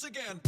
Once again.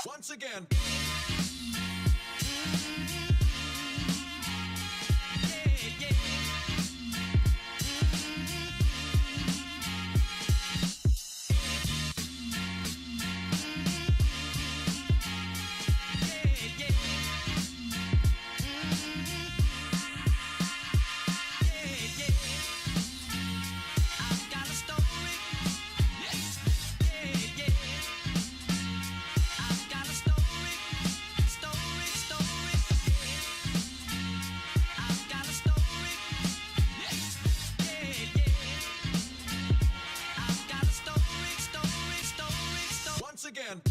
Once again. Once again. Once again.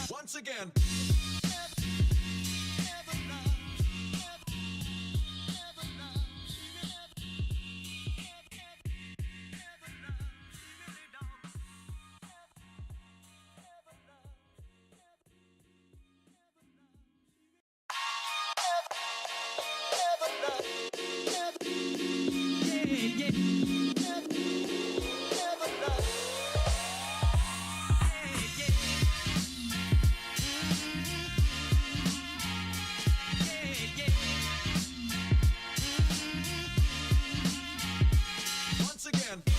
Once again. Once again.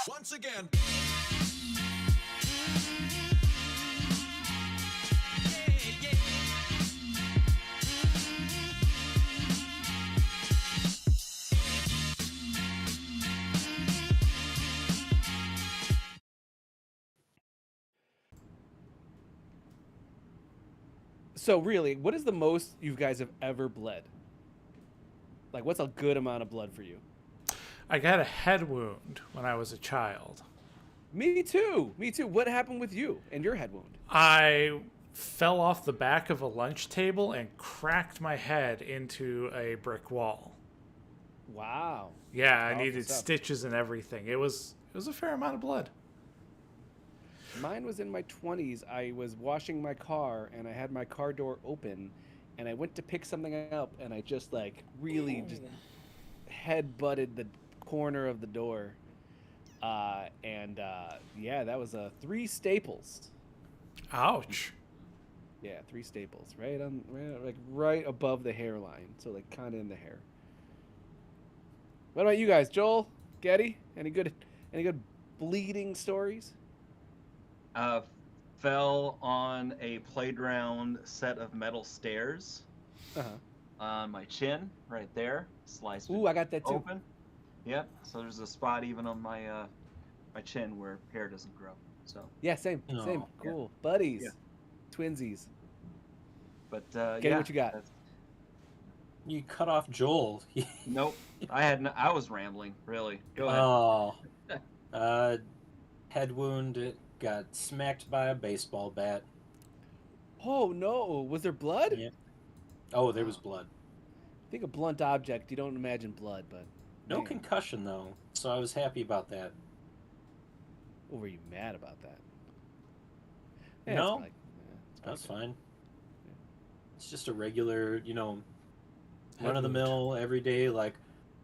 Once again. So really, what is the most you guys have ever bled? Like, what's a good amount of blood for you? I got a head wound when I was a child. Me too. Me too. What happened with you and your head wound? I fell off the back of a lunch table and cracked my head into a brick wall. Wow. Yeah, I Powerful needed stuff. stitches and everything. It was a fair amount of blood. Mine was in my 20s. I was washing my car and I had my car door open and I went to pick something up and I just like really just head butted the corner of the door. Yeah, that was 3 staples. Ouch. Yeah, 3 staples right above the hairline. So like kind of in the hair. What about you guys, Joel, Getty? Any good bleeding stories? Uh, fell on a playground set of metal stairs Uh huh. on my chin, right there. Sliced it Ooh, I got that too. open. Yep. So there's a spot even on my my chin where hair doesn't grow. So, Yeah, same. No. Same. Yeah. Cool. Buddies. Yeah. Twinsies. but Getty, yeah. what you got? that's- You cut off Joel. Nope. I was rambling. Really. Go ahead. Oh. Head wound. Got smacked by a baseball bat. Oh no, was there blood? Yeah. Oh, there was blood. I think a blunt object, you don't imagine blood, but No man. concussion though, so I was happy about that. What were you mad about that? No. it's probably- it's probably That's good. fine. It's just a regular, Head run of the wound. mill every day. Like,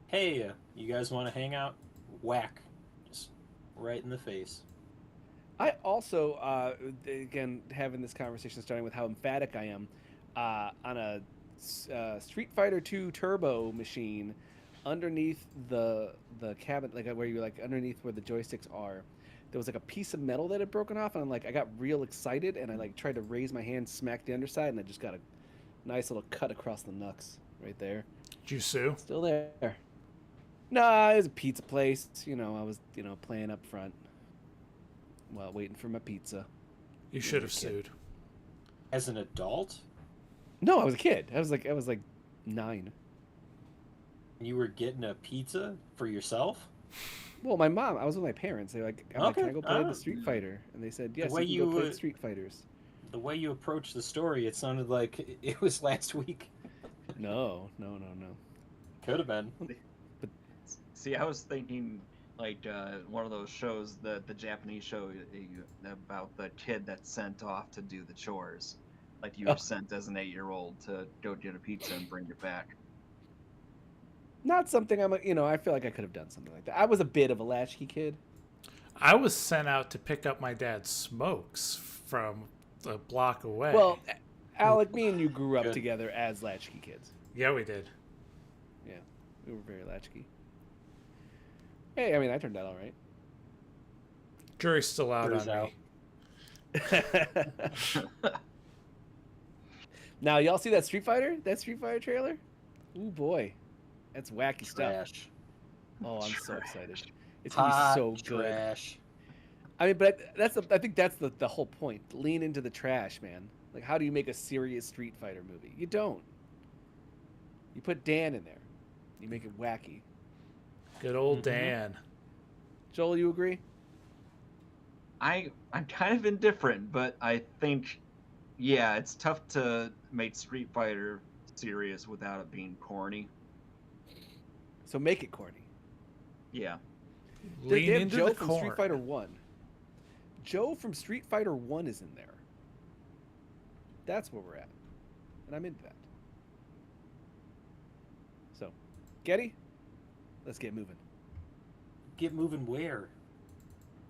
hey, you guys want to hang out? Whack, just right in the face. I also, again, having this conversation starting with how emphatic I am, on a Street Fighter 2 Turbo machine, underneath the cabinet, like where you like underneath where the joysticks are, there was like a piece of metal that had broken off, and I got real excited, and I like tried to raise my hand, smack the underside, and I just got a nice little cut across the knucks right there. Did you sue? Still there. Nah, it was a pizza place. I was playing up front while waiting for my pizza. You should have kid. sued. As an adult, No, I was a kid. I was like 9. you were getting a pizza for yourself. Well, my mom. I was with my parents. They're like, I'm like, Okay, can I go play the ah. Street Fighter? And they said, yes, way you can go you, play the Street Fighters. The way you approached the story, it sounded like it was last week. No. Could have been. See, I was thinking like one of those shows, the Japanese show about the kid that's sent off to do the chores. Like you were Oh. sent as an 8-year-old to go get a pizza and bring it back. Not something I feel like I could have done something like that. I was a bit of a latchkey kid. I was sent out to pick up my dad's smokes from a block away. Well, Alec, me and you grew up Good. together as latchkey kids. Yeah, we did. Yeah, we were very latchkey. Hey, I mean, I turned out all right. Jury's still out Jury's on out. me. Now, y'all see that Street Fighter? That Street Fighter trailer? Ooh, boy. That's wacky stuff. Trash. Oh, I'm so excited. It's going to Hot be so good. trash. I mean, but I think that's the whole point. Lean into the trash, man. Like, how do you make a serious Street Fighter movie? You don't. You put Dan in there. You make it wacky. Good old Mhm. Dan. Joel, you agree? I'm kind of indifferent, but I think, yeah, it's tough to make Street Fighter serious without it being corny. So make it corny. Yeah. They Lean have into Joe the from corn. Street Fighter 1. Joe from Street Fighter 1 is in there. That's where we're at. And I'm into that. So, Getty, let's get moving. Get moving where?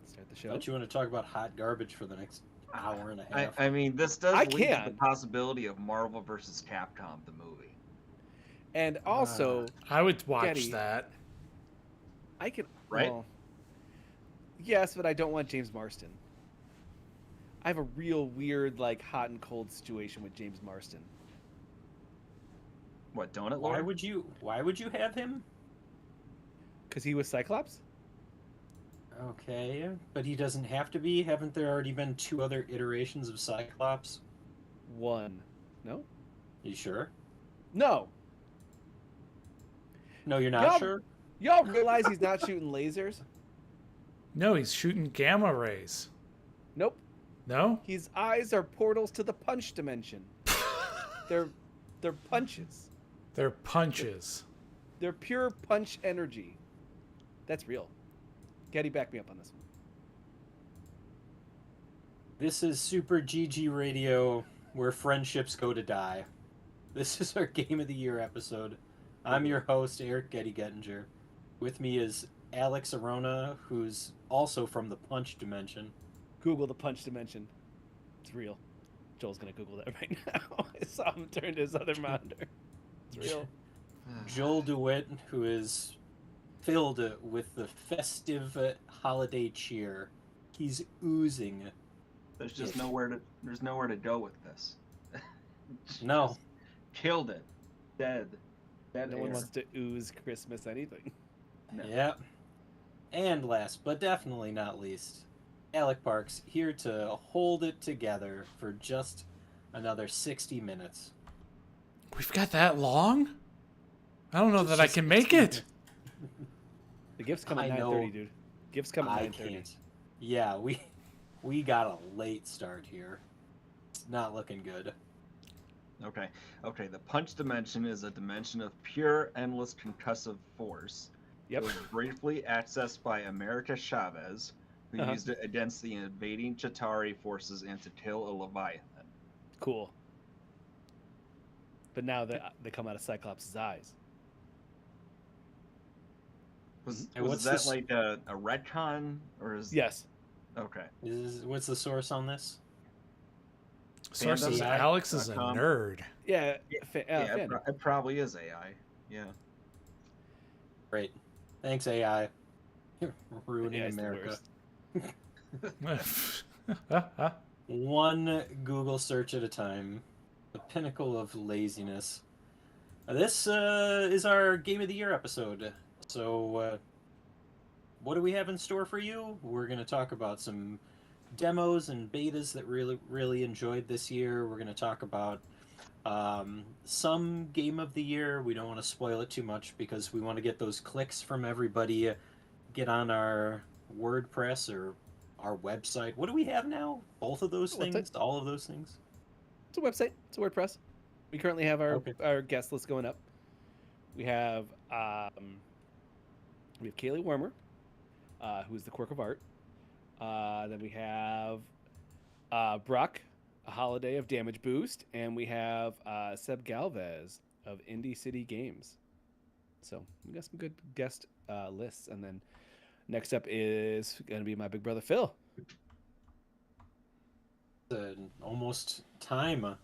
Start the show. Don't you want to talk about hot garbage for the next hour and a half? I mean, this does I lead to the can. possibility of Marvel versus Capcom, the movie. And also, I would watch Getty. that. I can. Right? Well, yes, but I don't want James Marston. I have a real weird, like, hot and cold situation with James Marston. What, Donut Why Lord? would you? Why would you have him? Because he was Cyclops? Okay, but he doesn't have to be. Haven't there already been 2 other iterations of Cyclops? One. No? You sure? No! No, you're not Y'all- sure. Y'all realize he's not shooting lasers? No, he's shooting gamma rays. Nope. No? His eyes are portals to the punch dimension. They're punches. They're punches. They're pure punch energy. That's real. Getty, back me up on this one. This is Super GG Radio, where friendships go to die. This is our Game of the Year episode. I'm your host, Eric Getty Gettinger. With me is Alex Arona, who's also from the Punch Dimension. Google the punch dimension. It's real. Joel's gonna Google that right now. I saw him turn to his other monitor. It's real. Joel DeWitt, who is filled with the festive holiday cheer. He's oozing. There's just nowhere to go with this. No. Just killed it. Dead No one air. wants to ooze Christmas anything. No. Yep. And last, but definitely not least, Alec Parks here to hold it together for just another 60 minutes. We've got that long? I don't know that I Just can make 60 it. minutes. The gifts come at I know. 9:30, dude. Gifts come at I 9:30. can't. Yeah, we got a late start here. It's not looking good. Okay. The punch dimension is a dimension of pure, endless concussive force. Yep. It was briefly accessed by America Chavez, who used it against the invading Chitauri forces and to kill a Leviathan. Cool. But now they come out of Cyclops' eyes. Was And what's that this- like a retcon or is Yes. Okay. What's the source on this? Source says Fandom. Alex is a .com. nerd. Yeah. Yeah, Fandom. it probably is AI. Yeah. Great. Thanks, AI. You're ruining Yeah, it's the America. worst. One Google search at a time. The pinnacle of laziness. This is our Game of the Year episode. So, what do we have in store for you? We're going to talk about some demos and betas that really enjoyed this year. We're going to talk about some Game of the Year. We don't want to spoil it too much because we want to get those clicks from everybody. Get on our WordPress or our website. What do we have now? Both of those Website. things? All of those things? It's a website. It's a WordPress. We currently have Okay. our guest list going up. We have Kaylee Wormer, who's the Quirk of Art. Then we have Brock, a Holiday of Damage Boost, and we have Seb Galvez of Indie City Games. So we got some good guest lists, and then next up is going to be my big brother Phil. Almost time.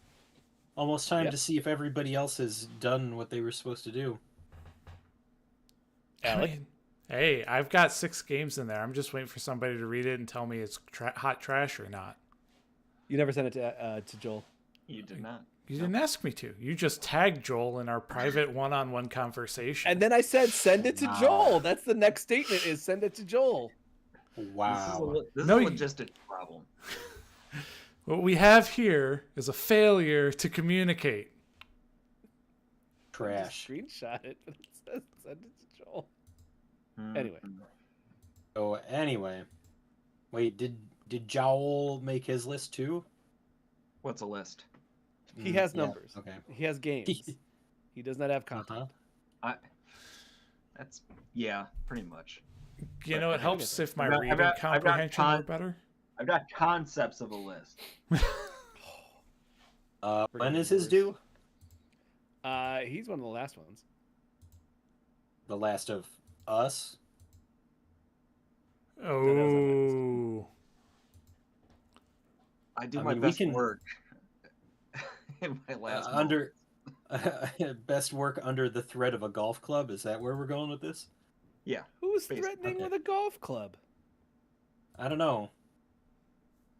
Almost time Yeah. to see if everybody else has done what they were supposed to do. Alec? Hey, I've got 6 games in there. I'm just waiting for somebody to read it and tell me it's hot trash or not. You never sent it to Joel. You did not. You didn't ask me to. You just tagged Joel in our private one-on-one conversation. And then I said, send it to Wow. Joel. That's the next statement is send it to Joel. Wow. This No, is you- a logistic problem. What we have here is a failure to communicate. Trash. Just screenshot it. But it says send it to Joel. Hmm. Anyway. So anyway, wait, did Joel make his list too? What's a list? He has Yeah, numbers. okay. He has games. He does not have content. Uh-huh. Yeah, pretty much. You know, it helps if my I've got- reading I've got comprehension were con- better. I've got concepts of a list. When is his due? He's one of the last ones. The Last of Us. Oh. I do I my mean, we best can- work in my last Under best work under the thread of a golf club. Is that where we're going with this? Yeah. Who's Basically, threatening okay. with a golf club? I don't know.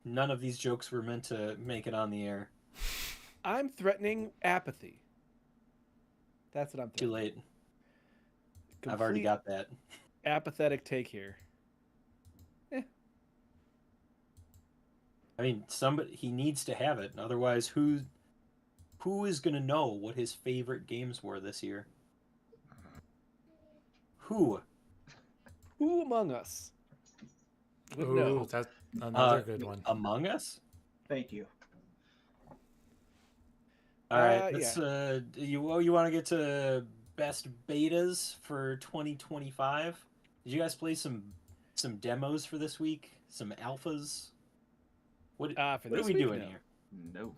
None of these jokes were meant to make it on the air. I'm threatening apathy. That's what I'm Too threatening. late. I've already got that. apathetic take here. I mean, he needs to have it. Otherwise, who is going to know what his favorite games were this year? Who? Who among us would Ooh, know? that's another good one. Among Us? Thank you. All right. Yeah. Let's, you want to get to best betas for 2025? Did you guys play some demos for this week? Some alphas? What, For what are this we week, doing no. here? No.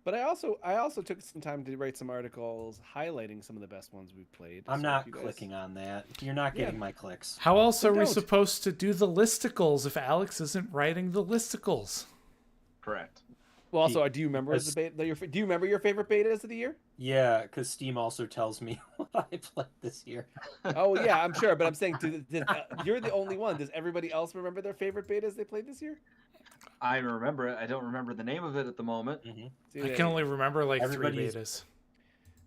But I also took some time to write some articles highlighting some of the best ones we've played. I'm So if not you guys- clicking on that. You're not Yeah. getting my clicks. How else Then are we don't. supposed to do the listicles if Alex isn't writing the listicles? Correct. Well, also, do you remember Because- do you remember your favorite betas of the year? Yeah, because Steam also tells me what I played this year. Oh yeah, I'm sure, but I'm saying you're the only one. Does everybody else remember their favorite betas they played this year? I remember it. I don't remember the name of it at the moment. Hmm. See, I can only remember like 3 Everybody's- betas.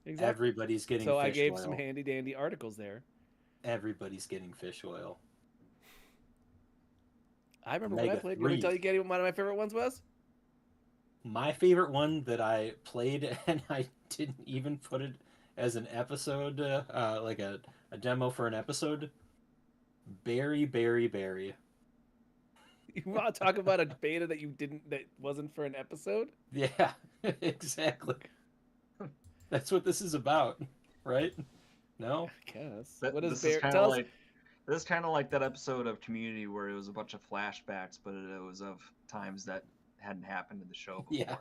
exactly. Everybody's getting So fish I gave oil. some handy dandy articles there. Everybody's getting fish oil. I remember when I Mega played. You want me to tell you, Getty, what one of my favorite ones was? My favorite one that I played and I didn't even put it as an episode, like a demo for an episode. Berry. You want to talk about a beta that wasn't for an episode? Yeah, exactly. That's what this is about, right? No? I guess. That- What is this is Bear? kind Tell of us. like this is kind of like that episode of Community where it was a bunch of flashbacks, but it was of times that hadn't happened in the show before.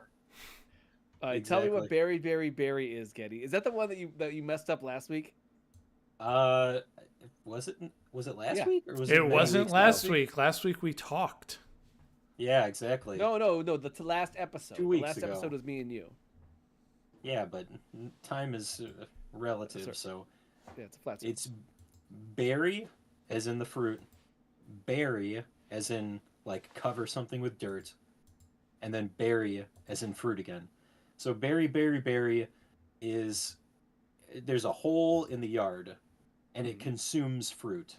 Yeah. Tell me what exactly. Berry is, Getty. Is that the one that you messed up last week? Was it last Yeah. week or was It many wasn't weeks last ago? week. Last week we talked. Yeah, exactly. No. The last episode. 2 The weeks last ago. episode was me and you. Yeah, but time is relative, Sorry. so Yeah, it's a flat. it's berry as in the fruit, berry as in like cover something with dirt, and then berry as in fruit again. So berry is there's a hole in the yard and it consumes fruit.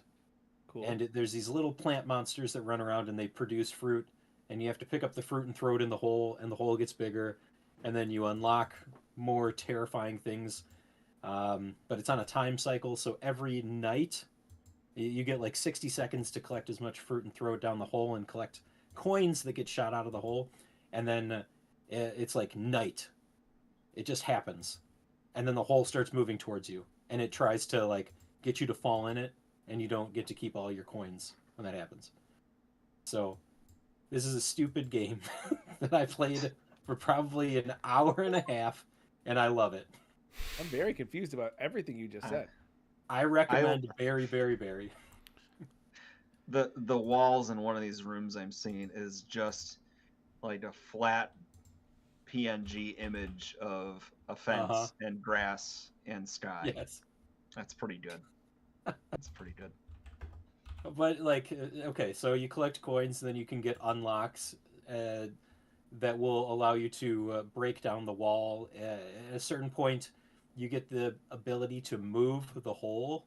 Cool. And there's these little plant monsters that run around and they produce fruit, and you have to pick up the fruit and throw it in the hole, and the hole gets bigger, and then you unlock more terrifying things. But it's on a time cycle, so every night you get like 60 seconds to collect as much fruit and throw it down the hole and collect coins that get shot out of the hole, and then it's like night. It just happens, and then the hole starts moving towards you, and it tries to like get you to fall in it, and you don't get to keep all your coins when that happens. So this is a stupid game that I played for probably an hour and a half, and I love it. I'm very confused about everything you just said. I recommend Berry. The walls in one of these rooms I'm seeing is just like a flat PNG image of a fence Uh-huh. and grass and sky. Yes. That's pretty good. That's pretty good. But like, okay, so you collect coins, then you can get unlocks that will allow you to break down the wall. At a certain point, you get the ability to move the hole,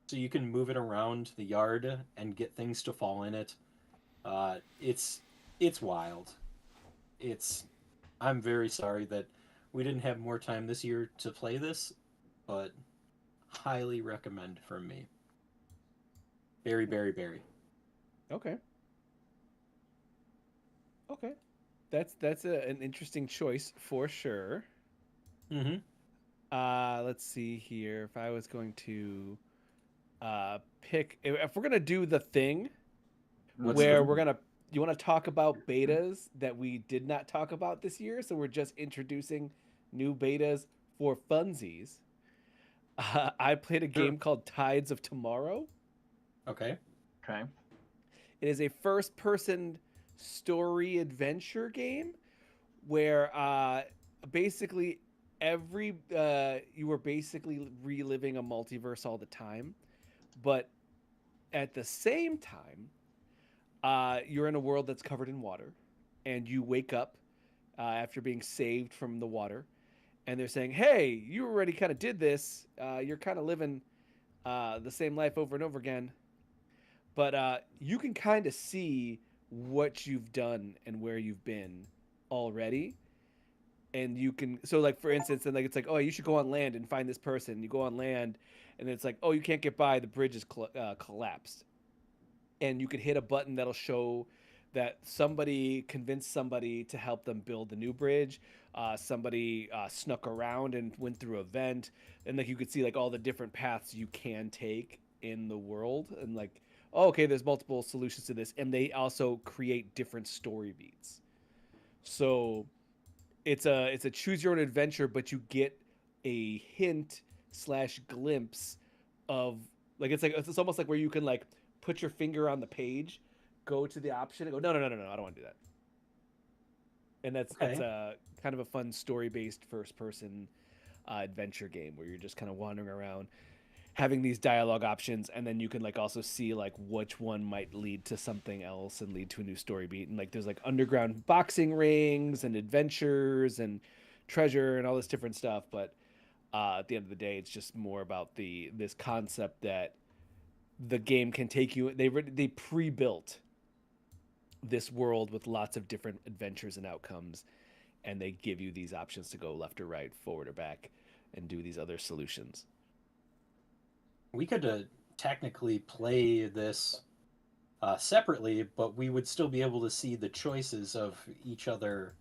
so you can move it around the yard and get things to fall in it. It's wild. I'm very sorry that we didn't have more time this year to play this, but highly recommend from me. Berry. Okay. Okay. That's an interesting choice for sure. Mm-hmm. Let's see here. If I was going to pick, if we're gonna do the thing What's where the- we're gonna, you want to talk about betas that we did not talk about this year, so we're just introducing new betas for funsies. I played a game called Tides of Tomorrow. Okay. Okay. It is a first-person story adventure game where basically you were basically reliving a multiverse all the time, but at the same time, you're in a world that's covered in water, and you wake up after being saved from the water, and they're saying, "Hey, you already kind of did this. You're kind of living the same life over and over again." But you can kind of see what you've done and where you've been already. And you can, so like for instance, then like it's like, oh, you should go on land and find this person. You go on land, and it's like, oh, you can't get by. The bridge is collapsed. And you could hit a button that'll show that somebody convinced somebody to help them build the new bridge. Somebody snuck around and went through a vent, and like you could see like all the different paths you can take in the world, and like, oh, okay, there's multiple solutions to this, and they also create different story beats. So it's a choose your own adventure, but you get a hint slash glimpse of like it's almost like where you can like put your finger on the page, go to the option, and go no, I don't want to do that. And that's Okay. a kind of a fun story based first person adventure game where you're just kind of wandering around having these dialogue options, and then you can like also see like which one might lead to something else and lead to a new story beat. And like there's like underground boxing rings and adventures and treasure and all this different stuff. But at the end of the day, it's just more about this concept that the game can take you. They pre-built this world with lots of different adventures and outcomes, and they give you these options to go left or right, forward or back, and do these other solutions. We could technically play this separately, but we would still be able to see the choices of each other.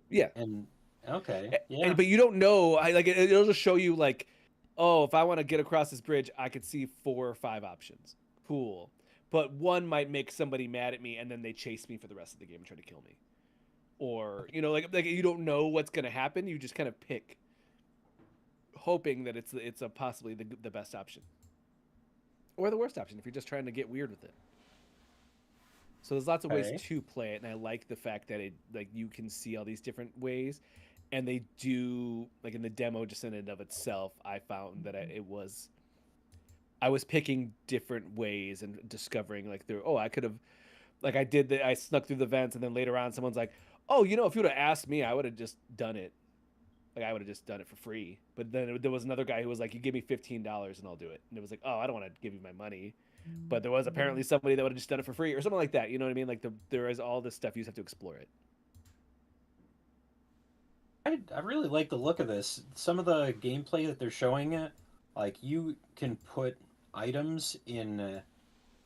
Yeah. And okay, yeah, But you don't know. It'll just show you like, oh, if I want to get across this bridge, I could see 4 or 5 options. Cool. But one might make somebody mad at me, and then they chase me for the rest of the game and try to kill me. Or like you don't know what's gonna happen. You just kind of pick, hoping that it's a possibly the best option, or the worst option if you're just trying to get weird with it. So there's lots of ways okay. to play it, and I like the fact that it like you can see all these different ways, and they do like in the demo just in and of itself. I found that I was picking different ways and discovering like I could have like I snuck through the vents, and then later on someone's like, oh, if you would have asked me, I would have just done it. Like I would have just done it for free. But then there was another guy who was like, you give me $15 and I'll do it. And it was like, oh, I don't want to give you my money. But there was apparently somebody that would have just done it for free or something like that. You know what I mean? Like there is all this stuff. You just have to explore it. I really like the look of this. Some of the gameplay that they're showing it, like you can put items in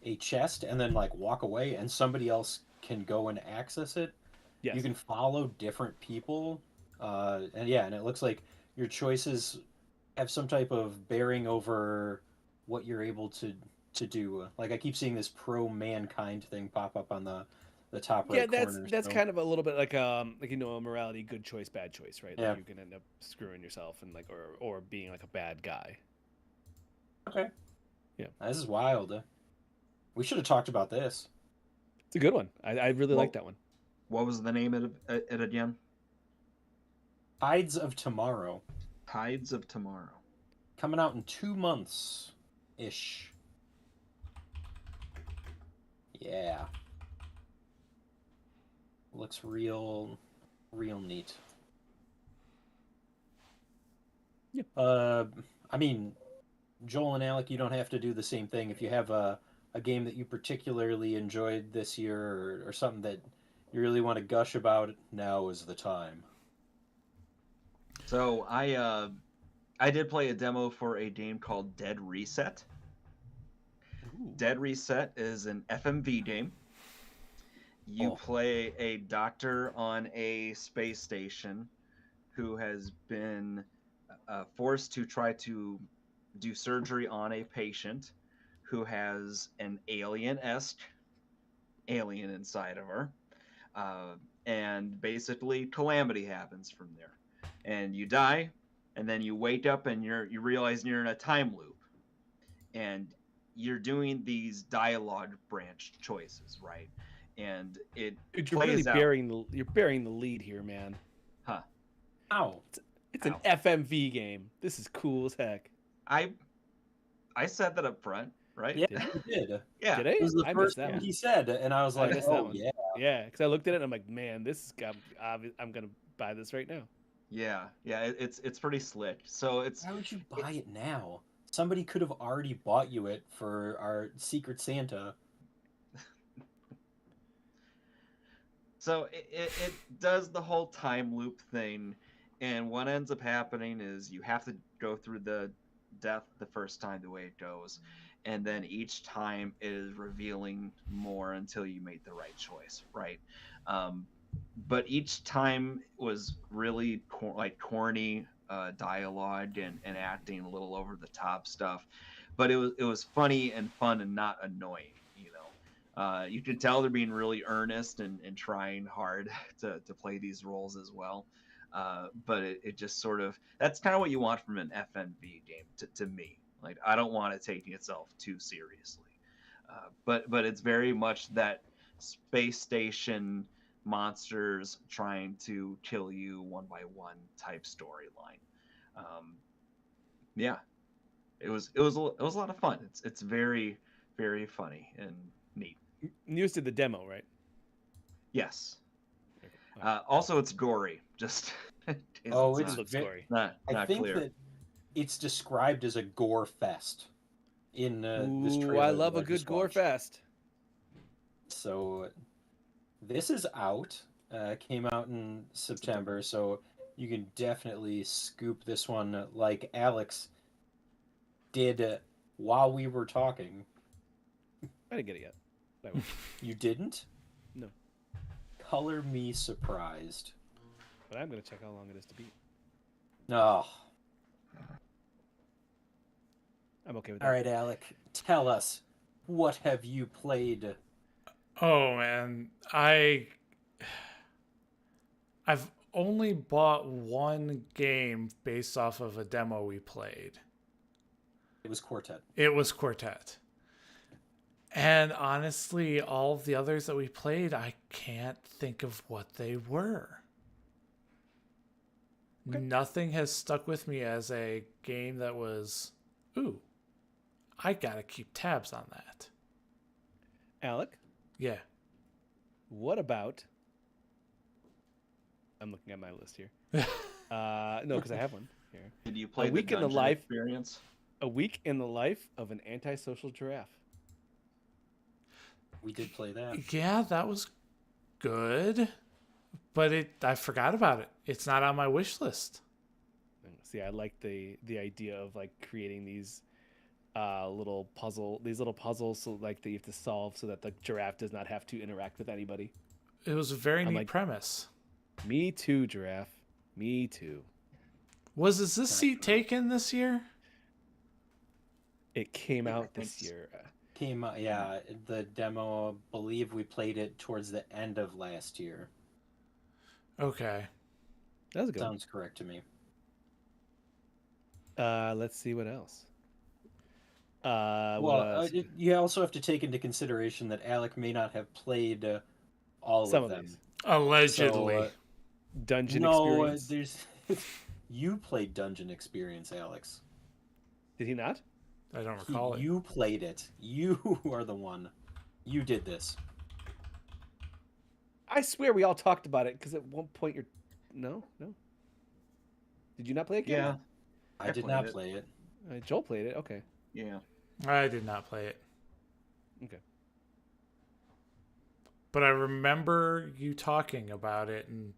a chest and then like walk away, and somebody else can go and access it. You Yes. can follow different people, and yeah, and it looks like your choices have some type of bearing over what you're able to do. Like I keep seeing this pro mankind thing pop up on the top Yeah, right that's corner. that's So kind of a little bit like a morality, good choice, bad choice, right? Like yeah, you can end up screwing yourself and like or being like a bad guy. okay, Yeah. this is wild. We should have talked about this. It's a good one. I really like Well, that one. what was the name of it again? Tides of Tomorrow, Tides of Tomorrow. coming out in 2 months ish. Yeah, looks real neat. Yeah. I mean, Joel and Alec, you don't have to do the same thing. If you have a game that you particularly enjoyed this year, or something that you really want to gush about, now is the time. So I did play a demo for a game called Dead Reset. Ooh. Dead Reset is an FMV game. You Oh. play a doctor on a space station who has been forced to try to do surgery on a patient who has an alien-esque alien inside of her. And basically, calamity happens from there. And you die, and then you wake up and you realize you're in a time loop. And you're doing these dialogue branch choices, right? And it Dude, plays out. you're burying the lead here, man. Huh. Ow. It's an Ow. FMV game. This is cool as heck. I said that up front, right? Yeah, Did you did. Yeah. Did It was the I first missed that thing one. he said, and I was I like, missed that oh one. yeah. Yeah, because I looked at it and I'm like, man, this is I'm gonna buy this right now. Yeah. It's pretty slick. So Why would you buy it now? Somebody could have already bought you it for our Secret Santa. So it does the whole time loop thing, and what ends up happening is you have to go through the death the first time the way it goes, and then each time it is revealing more until you make the right choice, right? Um, but each time was really like corny dialogue and acting a little over the top stuff, but it was funny and fun and not annoying, you know. You can tell they're being really earnest and trying hard to play these roles as well. But it just sort of, that's kind of what you want from an FMV game to me. Like, I don't want it taking itself too seriously. But it's very much that space station monsters trying to kill you one by one type storyline. Yeah, it was a lot of fun. It's very very funny and neat. News to the demo, right? Yes. Okay. Oh, Also, it's gory. Just in case Oh, it it's looks ve- gory. not I think clear. that it's described as a gore fest in this Ooh, trailer. I love that a good just gore watched. fest. So this is out. Came out in September, so you can definitely scoop this one like Alex did while we were talking. I didn't get it yet. I will. You didn't? No. Color me surprised. But I'm gonna check how long it is to beat. Oh. I'm okay with that. All right, Alec. Tell us, what have you played? Oh man, I've only bought one game based off of a demo we played. It was Quartet. It was Quartet. And honestly, all of the others that we played, I can't think of what they were. Okay. Nothing has stuck with me as a game that was, ooh, I gotta keep tabs on that. Alec, Yeah. what about? I'm looking at my list here. No, because I have one here. Did you play week the in the dungeon life- experience? A week in the life of an antisocial giraffe. We did play that. Yeah, that was good. But I forgot about it. It's not on my wish list. See, I like the idea of like creating these little puzzles so like that you have to solve so that the giraffe does not have to interact with anybody. It was a very I'm neat like- premise. Me too, giraffe. Me too. Is this seat taken this year? It came out this Thanks. year. Came out, yeah. The demo, I believe we played it towards the end of last year. Okay. That was a good. One. Sounds correct to me. Let's see what else. What Well, else? you also have to take into consideration that Alec may not have played all Some of of them. these. Allegedly. So, Dungeon no, experience. there's. You played Dungeon Experience, Alex. Did he not? I don't recall it. You played it. You are the one. You did this. I swear we all talked about it because at one point you're. No. Did you not play it? Ken? Yeah. I I did played not it. play it. Joel played it. Okay. Yeah. I did not play it. Okay. But I remember you talking about it, and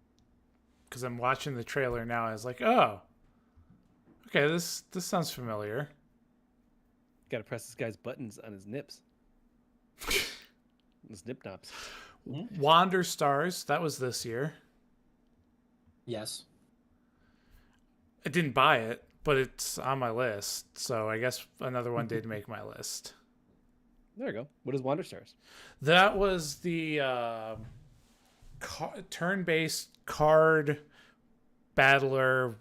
because I'm watching the trailer now, I was like, "Oh, okay, this sounds familiar." Got to press this guy's buttons on his nips. His nip nops. Wander Stars, that was this year. Yes. I didn't buy it, but it's on my list, so I guess another one did make my list. There you go. What is Wander Stars? That was the turn-based card battler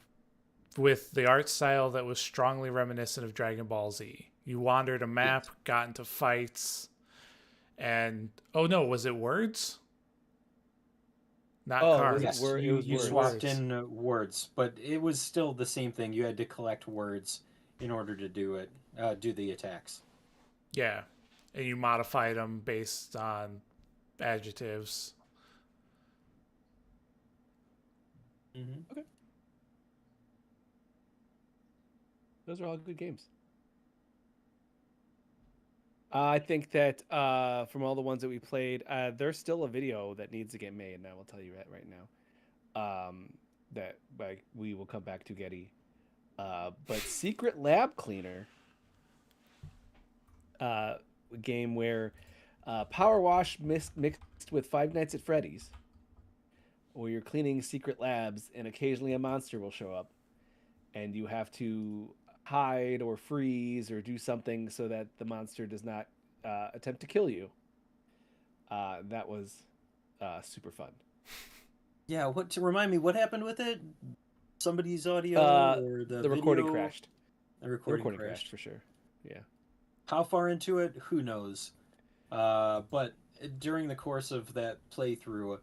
with the art style that was strongly reminiscent of Dragon Ball Z. You wandered a map, got into fights, and was it words? Not cards. Yes, It you, was you words. swapped in words, but it was still the same thing. You had to collect words in order to do it, do the attacks. Yeah, and you modified them based on adjectives. Mm-hmm. Okay. Those are all good games. I think that from all the ones that we played, there's still a video that needs to get made, and I will tell you that right now. That we will come back to Getty. But Secret Lab Cleaner, a game where Power Wash mixed with Five Nights at Freddy's, where you're cleaning secret labs, and occasionally a monster will show up, and you have to hide or freeze or do something so that the monster does not attempt to kill you. That was super fun. Yeah, what to remind me what happened with it? Somebody's audio or The recording video? crashed. The The recording, recording crashed. crashed for sure. Yeah. How far into it? Who knows? But during the course of that playthrough,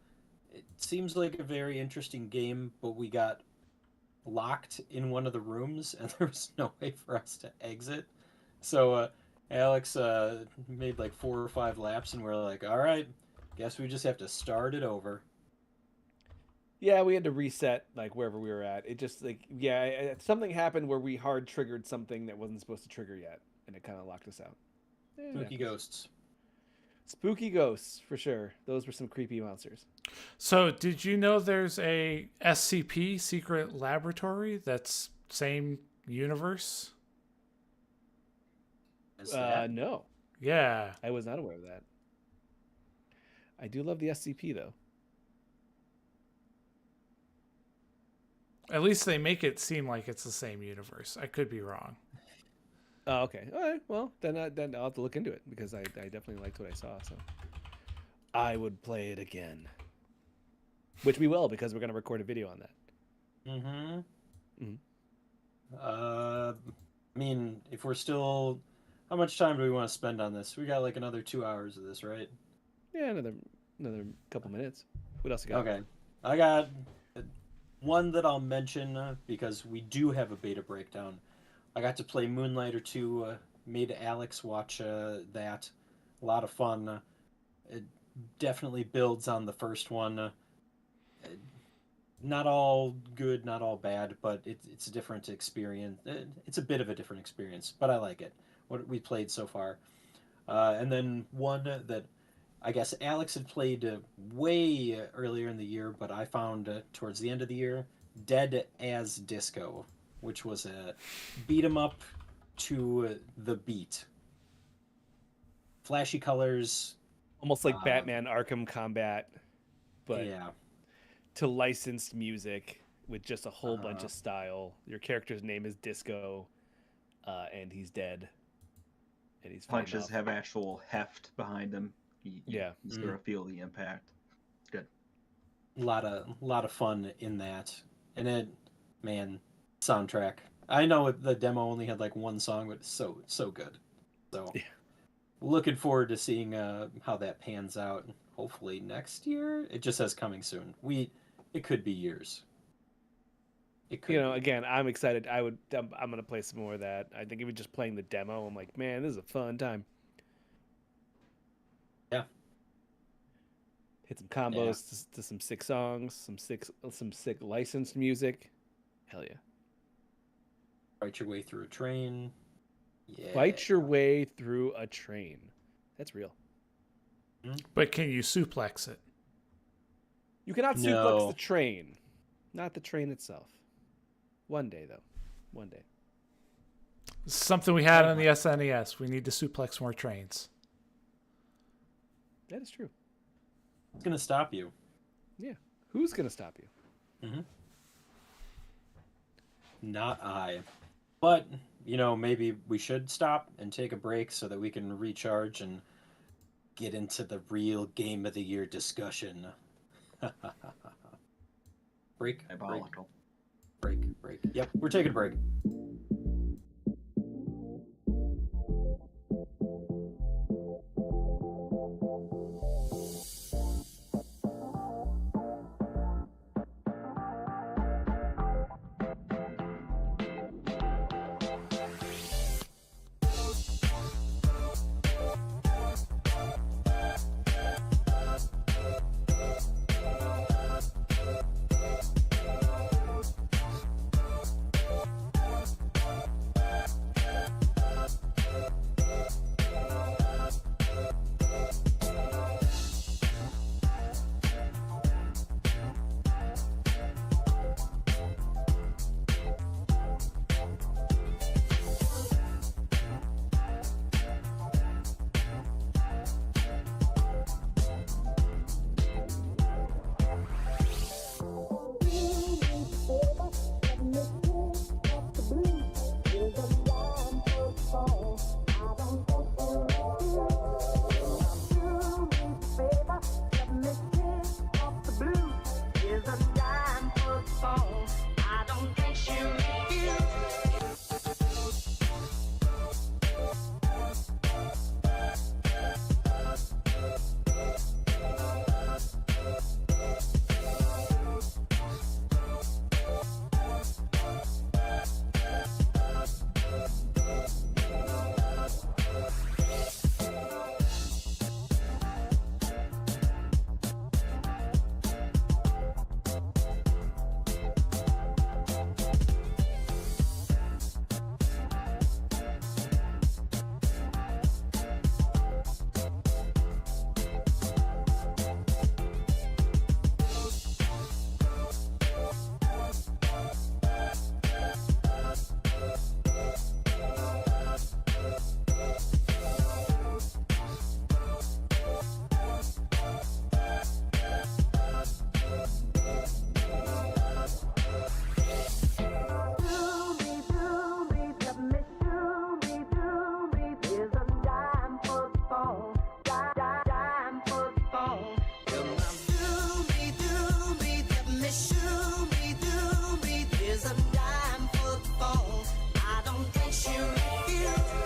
it seems like a very interesting game, but we got locked in one of the rooms and there was no way for us to exit. So Alex made like 4 or 5 laps and we're like, all right, guess we just have to start it over. Yeah, we had to reset like wherever we were at. It just like something happened where we hard triggered something that wasn't supposed to trigger yet, and it kind of locked us out. Spooky ghosts. Spooky ghosts for sure. Those were some creepy monsters. So, did you know there's a SCP secret laboratory that's same universe? No, Yeah. I was not aware of that. I do love the SCP though. At least they make it seem like it's the same universe. I could be wrong. Oh, okay. All right. Well, then I'll have to look into it because I definitely liked what I saw. So I would play it again, which we will because we're going to record a video on that. Mm-hmm. I mean, if we're still, how much time do we want to spend on this? We got like another 2 hours of this, right? Yeah, another couple minutes. What else you got? Okay, I got one that I'll mention because we do have a beta breakdown. I got to play Moonlighter 2, made Alex watch that. A lot of fun. It definitely builds on the first one. Not all good, not all bad, but it's a different experience. It's a bit of a different experience, but I like it. What we played so far. And then one that I guess Alex had played way earlier in the year, but I found towards the end of the year, Dead as Disco, which was a beat 'em up to the beat. Flashy colors. Almost like Batman Arkham Combat, but yeah, to licensed music with just a whole bunch of style. Your character's name is Disco, and he's dead. And he's Punches have actual heft behind them. You sort of feel the impact. Good. a lot of fun in that, and it, man, soundtrack. I know the demo only had like one song, but it's so good. So, looking forward to seeing how that pans out. Hopefully next year. It just says coming soon. It could be years. It could. Again, I'm excited. I'm gonna play some more of that. I think even just playing the demo, I'm like, man, this is a fun time. Yeah. Hit some combos to some sick songs, some sick licensed music. Hell yeah. Fight your way through a train. Yeah. Fight your way through a train. That's real. But can you suplex it? You cannot suplex the train, not the train itself. One day, though. One day. Something we had on the SNES. We need to suplex more trains. That is true. It's gonna stop you. Yeah. Who's gonna stop you? Mm-hmm. Not I. But, maybe we should stop and take a break so that we can recharge and get into the real Game of the Year discussion. Break. Diabolical. Break. Yep, we're taking a break. was a 9-foot fall. I don't think she refused.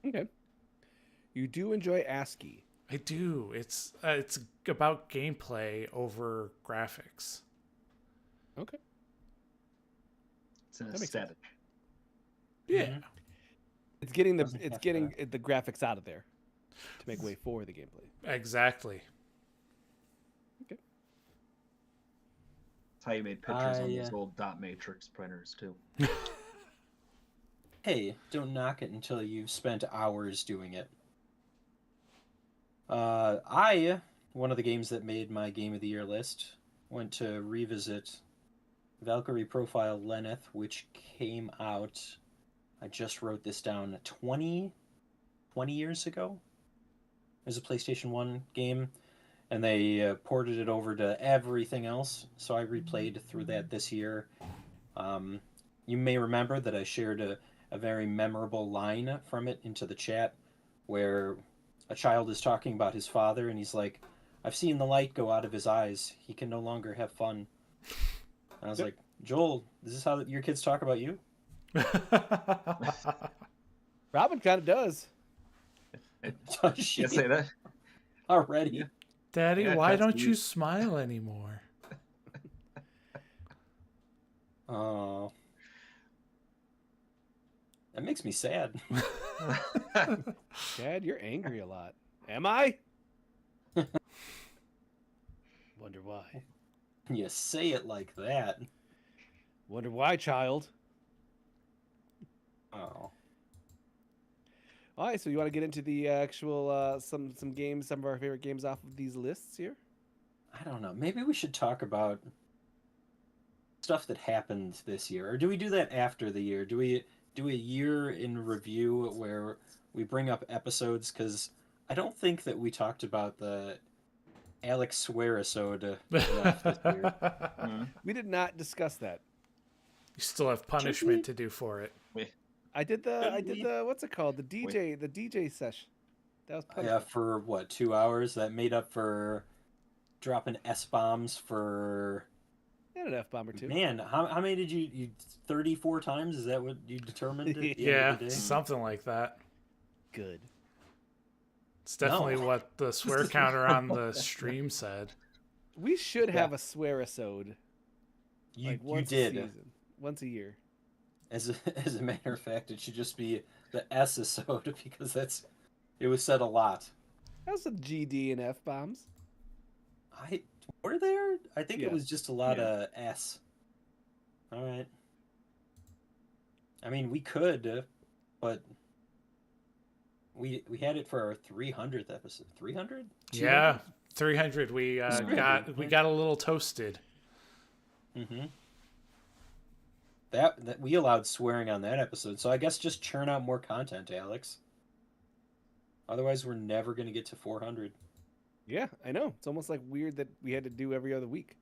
Okay. You do enjoy ASCII. I do. It's about gameplay over graphics. Okay. It's an That makes sense. aesthetic. Yeah. It's getting Doesn't have the graphics out of there to make way for the gameplay. Exactly. Okay. That's how you made pictures on those I, old dot matrix printers too. Hey, don't knock it until you've spent hours doing it. One of the games that made my Game of the Year list, went to revisit Valkyrie Profile Lenneth, which came out, I just wrote this down, 20 years ago. It was a PlayStation 1 game, and they ported it over to everything else, so I replayed through that this year. You may remember that I shared a very memorable line from it into the chat, where a child is talking about his father, and he's like, "I've seen the light go out of his eyes. He can no longer have fun." And I was like, Joel, is this how your kids talk about you? Robin kind of does. Does she You say that? already? Daddy, Yeah, why that's don't neat. you smile anymore? Oh. That makes me sad. Dad, you're angry a lot. Am I? Wonder why. You say it like that. Wonder why, child. Oh. All right, so you want to get into the actual some games, some of our favorite games off of these lists here? I don't know. Maybe we should talk about stuff that happened this year. Or do we do that after the year? Do we do a year in review where we bring up episodes? Because I don't think that we talked about the Alex Swear-isode enough this year. Mhm. We did not discuss that. You still have punishment to do for it. I did the what's it called? The DJ session. That was Yeah, punishment. for what, 2 hours? That made up for dropping S-bombs for... And an F-bomb or two. Man, how many did you 34 times? Is that what you determined at the end Yeah, of the day? something like that. Good. It's definitely No. what the swear counter on the stream said. We should have a swear-isode. You, Like you once a did. season. Once a year. As a matter of fact, it should just be the S-isode because it was said a lot. How's some GD and F-bombs? Were there? I think Yeah. it was just a lot Yeah. of S. All right. I mean, we could, but we had it for our 300th episode. 300? Yeah, 300. We It's great. got a little toasted. Mm-hmm. That we allowed swearing on that episode, so I guess just churn out more content, Alex. Otherwise, we're never going to get to 400. Yeah, I know. It's almost like weird that we had to do every other week.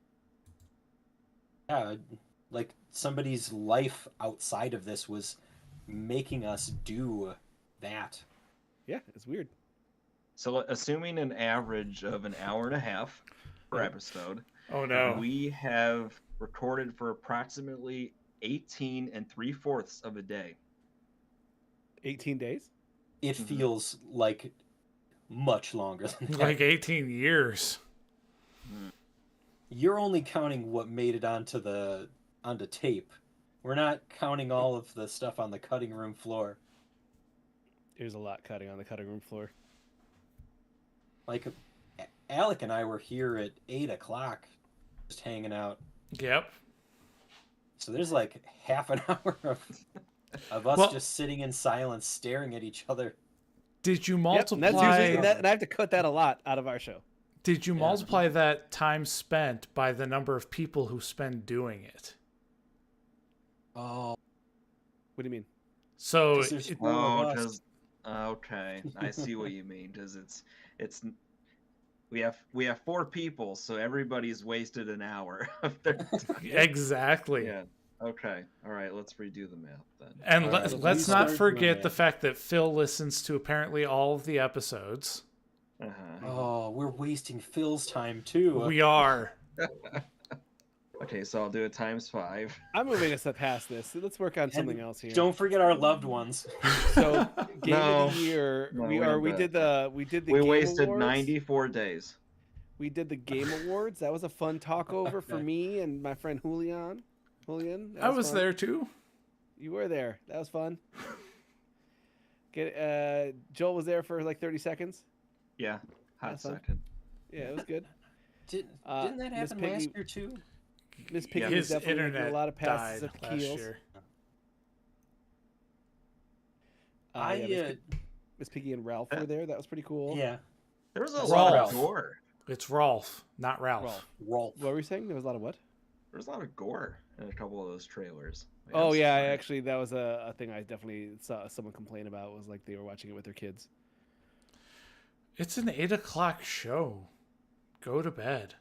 Yeah, like somebody's life outside of this was making us do that. Yeah, it's weird. So, assuming an average of an hour and a half per Yeah. episode, Oh no. we have recorded for approximately 18 3/4 of a day. 18 days? It Mhm. feels like much longer than that. Like 18 years. You're only counting what made it onto tape. We're not counting all of the stuff on the cutting room floor. There's a lot cutting on the cutting room floor. Like Alec and I were here at 8 o'clock, just hanging out. Yep. So there's like half an hour of us Well- just sitting in silence, staring at each other. Did you Yep, multiply? and that's usually, and I have to cut that a lot out of our show. Did you Yeah. multiply that time spent by the number of people who spend doing it? Oh, What do you mean? So there's it- four Oh, of us. because okay, I see what you mean. Because it's we have 4 people, so everybody's wasted an hour of their time. exactly. Yeah. Okay. All right. Let's redo the math then. And All let, right, so let's we not start forget doing the that. fact that Phil listens to apparently all of the episodes. Uh-huh. Oh, we're wasting Phil's time too. We are. Okay, so I'll do it times 5. I'm moving a step past this. Let's work on something else here. Don't forget our loved ones. So game No. of the year. No, we we are. don't We do did that. the. We did the. We Game wasted Awards. 94 days. We did the Game Awards. That was a fun talkover for me and my friend Julian. That I was fun. there too. You were there. That was fun. Joel was there for like 30 seconds. Yeah, hot That's fun. second. Yeah, it was good. Didn't that Miss happen Piggy- last year too? Miss Piggy Yeah. was His definitely making internet a lot of passes died at last Keels. year. Miss Piggy and Ralph were there. That was pretty cool. Yeah, There was a Rolf. lot of gore. It's Rolf, not Ralph. Rolf. Rolf. What were you saying? There was a lot of what? There was a lot of gore in a couple of those trailers. Oh I'm yeah, sorry. actually that was a thing I definitely saw someone complain about, was like they were watching it with their kids. It's an 8 o'clock show. Go to bed.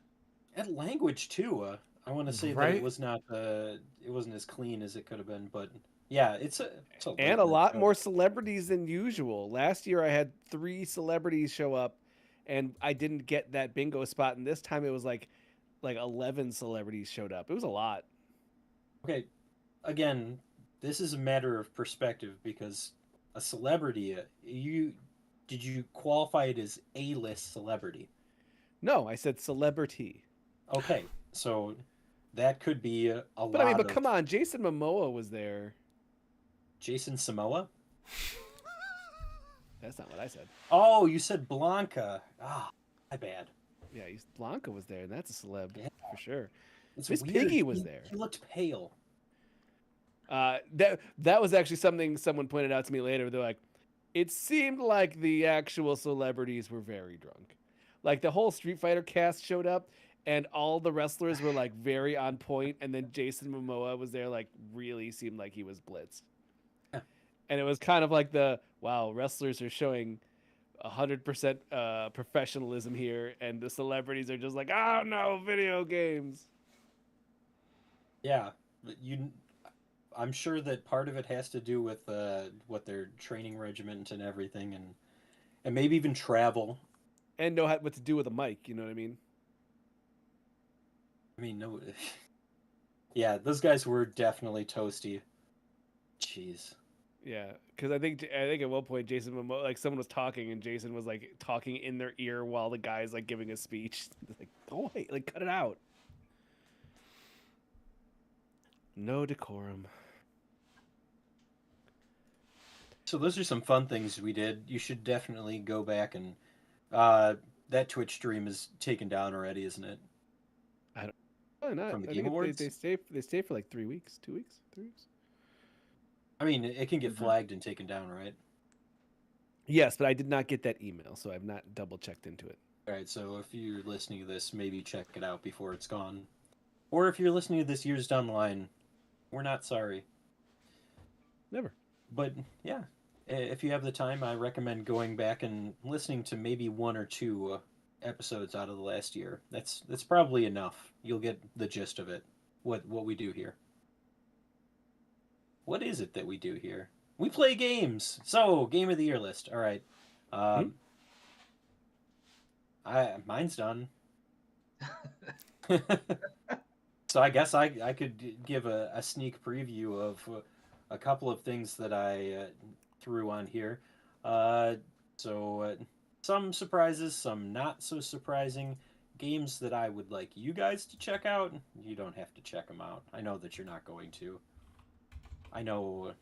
And language too. I want to say that Right? it was not. It wasn't as clean as it could have been, but yeah, it's a And late a night lot show. more celebrities than usual. Last year I had 3 celebrities show up and I didn't get that bingo spot, and this time it was like 11 celebrities showed up. It was a lot. Okay, again, this is a matter of perspective because a celebrity. Did you qualify it as A-list celebrity? No, I said celebrity. Okay, so that could be a lot. But I mean, of come on, Jason Momoa was there. Jason Samoa. That's not what I said. Oh, you said Blanca. Ah, my bad. Yeah, Blanca was there, and that's a celeb Yeah. for sure. It's Miss weird. Piggy was He- there. He looked pale. That was actually something someone pointed out to me later. They're like, it seemed like the actual celebrities were very drunk. Like the whole Street Fighter cast showed up, and all the wrestlers were like very on point, and then Jason Momoa was there, like really seemed like he was blitzed. Yeah. And it was kind of like wow, wrestlers are showing 100% professionalism here, and the celebrities are just like, oh no, video games. Yeah, but I'm sure that part of it has to do with what their training regiment and everything, and maybe even travel. And know what to do with a mic, you know what I mean? I mean, no. Yeah, those guys were definitely toasty. Jeez. Yeah, because I think at one point Jason Momoa, like someone was talking and Jason was like talking in their ear while the guy's like giving a speech. It's like, go away, like cut it out. No decorum. So those are some fun things we did. You should definitely go back and that Twitch stream is taken down already, isn't it? Probably not. From the I Game think Awards? they stay for like 3 weeks, 2 weeks, 3 weeks. I mean, it can get Mhm. flagged and taken down, right? Yes, but I did not get that email, so I've not double checked into it. All right, so if you're listening to this, maybe check it out before it's gone. Or if you're listening to this years down the line, we're not sorry. Never. But yeah, if you have the time, I recommend going back and listening to maybe 1 or 2 episodes out of the last year. That's probably enough. You'll get the gist of it. What we do here. What is it that we do here? We play games. So, game of the year list. All right. Mine's done. So I guess I could give a sneak preview of a couple of things that I threw on here. Some surprises, some not so surprising games that I would like you guys to check out. You don't have to check them out. I know that you're not going to. I know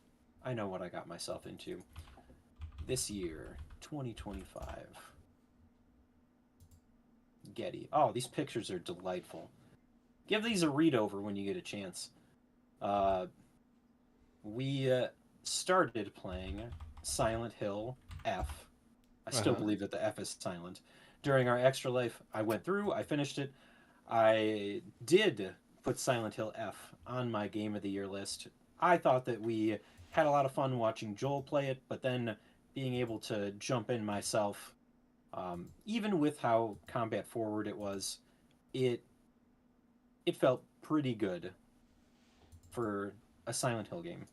what I got myself into. This year, 2025. Getty. Oh, these pictures are delightful. Give these a read over when you get a chance. We started playing Silent Hill F. I still believe that the F is silent. During our Extra Life, I went through, I finished it. I did put Silent Hill F on my Game of the Year list. I thought that we had a lot of fun watching Joel play it, but then being able to jump in myself, even with how combat forward it was, it felt pretty good for a Silent Hill game.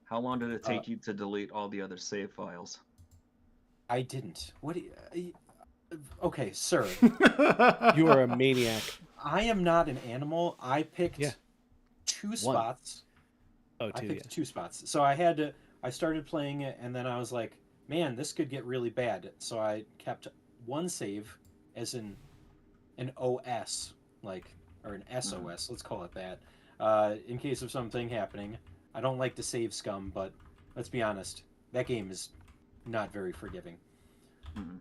How long did it take you to delete all the other save files? I didn't. What? Okay, sir. You are a maniac. I am not an animal. I picked Yeah. two spots. Oh, I two. picked Yeah. two spots. So I had to. I started playing it, and then I was like, "Man, this could get really bad." So I kept one save, as in an OS, like or an SOS. Let's call it that. In case of something happening, I don't like to save scum, but let's be honest, that game is not very forgiving. Mhm.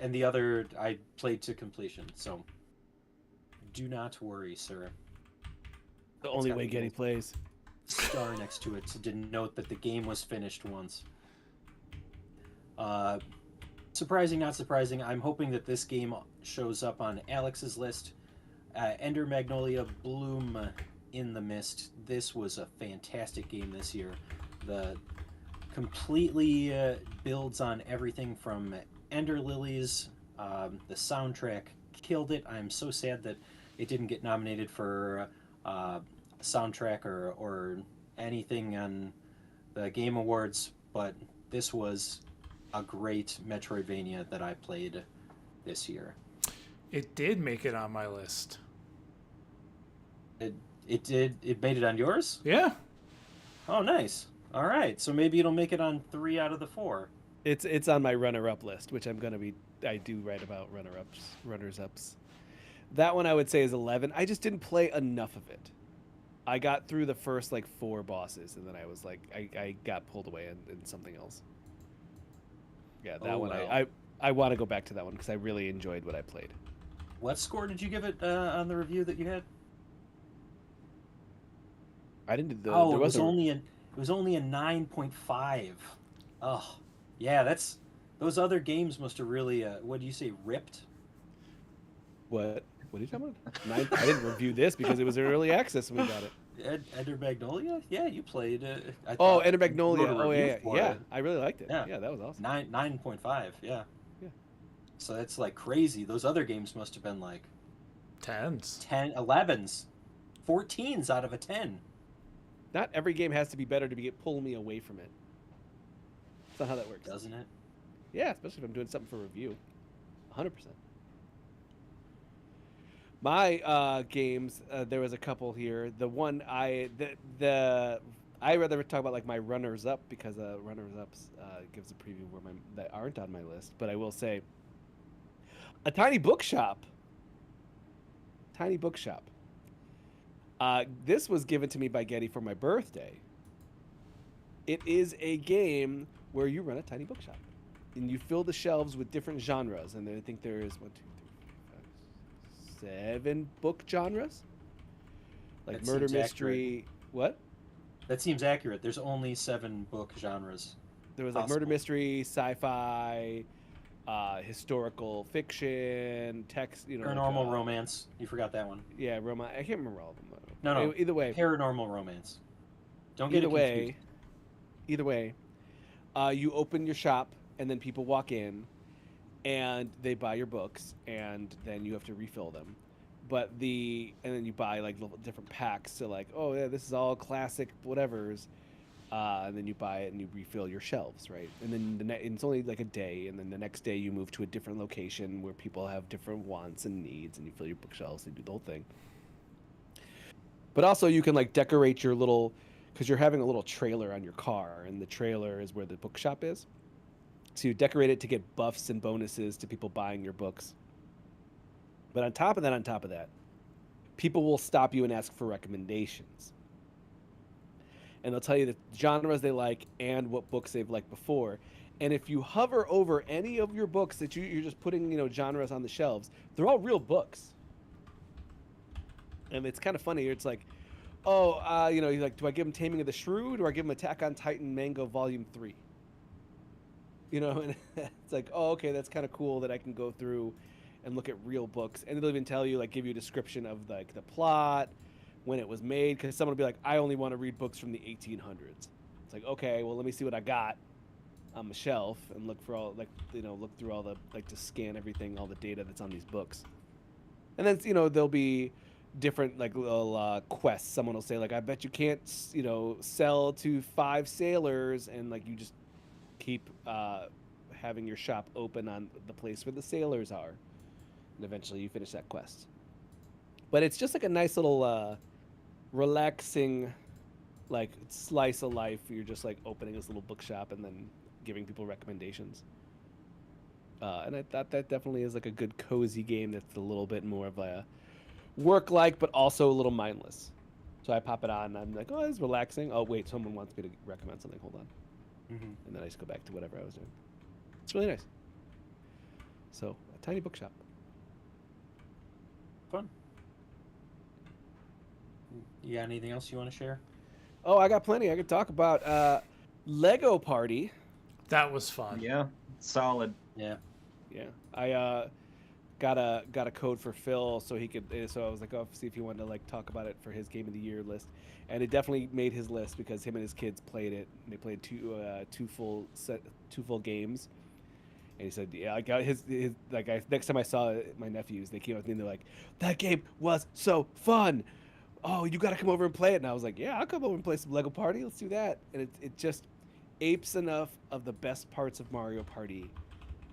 And the other I played to completion. So do not worry, sir. The It's only got a way Getty little plays. star next to it to denote that the game was finished once. Uh, Surprising, not surprising. I'm hoping that this game shows up on Alex's list. Ender Magnolia Bloom in the Mist. This was a fantastic game this year. The completely builds on everything from Ender Lilies. The soundtrack killed it. I'm so sad that it didn't get nominated for soundtrack or anything on the Game Awards, but this was a great Metroidvania that I played this year. It did make it on my list. It did. It made it on yours? Yeah. Oh, nice. All right, so maybe it'll make it on 3 out of the 4. It's on my runner-up list, which I'm gonna be. I do write about runners-ups. That one I would say is 11. I just didn't play enough of it. I got through the first like 4 bosses, and then I was like, I got pulled away in something else. Yeah, that Oh, one wow. I want to go back to that one because I really enjoyed what I played. What score did you give it on the review that you had? I didn't do the. Oh, there it was a, only a 9.5. Oh, yeah, that's those other games must have really what do you say, ripped? what? What are you talking about? I didn't review this because it was in early access when we got it. Ender Magnolia? Yeah, you played. I Oh, thought Ender you Magnolia. wrote a Oh review yeah, for yeah. it. I really liked it. Yeah. Yeah, that was awesome. 9.5. Yeah. Yeah. So that's like crazy. Those other games must have been like Tens. 10, 11s, 14s out of a 10. Not every game has to be better to pull me away from it. That's not how that works. Doesn't it? Yeah, especially if I'm doing something for review. 100%. My games, there was a couple here. The one I rather talk about like my runners up because runners ups gives a preview where that aren't on my list. But I will say, a tiny bookshop. Tiny bookshop. This was given to me by Getty for my birthday. It is a game where you run a tiny bookshop, and you fill the shelves with different genres. And I think there is 1, 2, 3, 4, 5, 7 book genres, like That murder, seems mystery. What? That seems accurate. There's only 7 book genres. There was like murder, Possible. mystery, sci-fi, historical fiction, text. Paranormal romance. You forgot that one. Yeah, I can't remember all of them. No. Either way, Paranormal romance. Don't get either it confused. way, you open your shop and then people walk in and they buy your books and then you have to refill them. And then you buy like little different packs. So like, oh yeah, this is all classic whatevers. And then you buy it and you refill your shelves, right? And then it's only like a day, and then the next day you move to a different location where people have different wants and needs, and you fill your bookshelves and do the whole thing. But also you can like decorate your little, because you're having a little trailer on your car, and the trailer is where the bookshop is. So you decorate it to get buffs and bonuses to people buying your books. But on top of that, people will stop you and ask for recommendations. And they'll tell you the genres they like and what books they've liked before. And if you hover over any of your books that you're just putting, genres on the shelves, they're all real books. And it's kind of funny. It's like, you're like, do I give him Taming of the Shrew? Do I give him Attack on Titan Manga Volume 3? And it's like, oh, okay, that's kind of cool that I can go through and look at real books. And they'll even tell you, like, give you a description of, like, the plot, when it was made, because someone will be like, I only want to read books from the 1800s. It's like, okay, well, let me see what I got on the shelf and look for all, look through all the, like, to scan everything, all the data that's on these books. And then, there'll be different, like, little quests. Someone will say, like, I bet you can't, sell to 5 sailors, and, like, you just keep having your shop open on the place where the sailors are. And eventually you finish that quest. but it's just like a nice little relaxing like slice of life. You're just like opening this little bookshop and then giving people recommendations. And I thought that definitely is like a good cozy game that's a little bit more of a work like, but also a little mindless. So I pop it on and I'm like, oh, it's relaxing. Oh, wait, someone wants me to recommend something. Hold on. Mm-hmm. And then I just go back to whatever I was doing. It's really nice. So, a tiny bookshop. Fun. You got anything else you want to share? Oh, I got plenty. I could talk about Lego Party. That was fun. Yeah, solid. Yeah. Yeah, I got a code for Phil so he could. So I was like, oh, see if he wanted to like talk about it for his Game of the Year list, and it definitely made his list because him and his kids played it. And they played two full games, and he said, yeah, I got his like next time I saw my nephews, they came up to me and they're like, that game was so fun. Oh, you got to come over and play it. And I was like, yeah, I'll come over and play some Lego Party. Let's do that. And it just apes enough of the best parts of Mario Party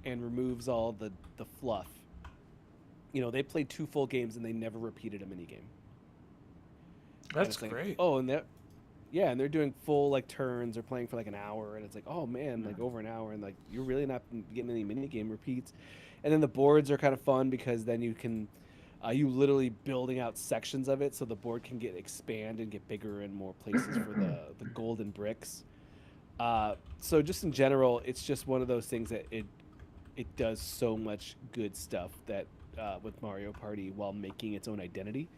and removes all the fluff. You know, they played two full games and they never repeated a mini game. That's great. Oh, and they're doing full like turns or playing for like an hour, and it's like, oh man, like over an hour, and like you're really not getting any mini game repeats. And then the boards are kind of fun because then you can, you literally building out sections of it so the board can expand and get bigger and more places for the golden bricks. So just in general, it's just one of those things that it does so much good stuff that with Mario Party while making its own identity.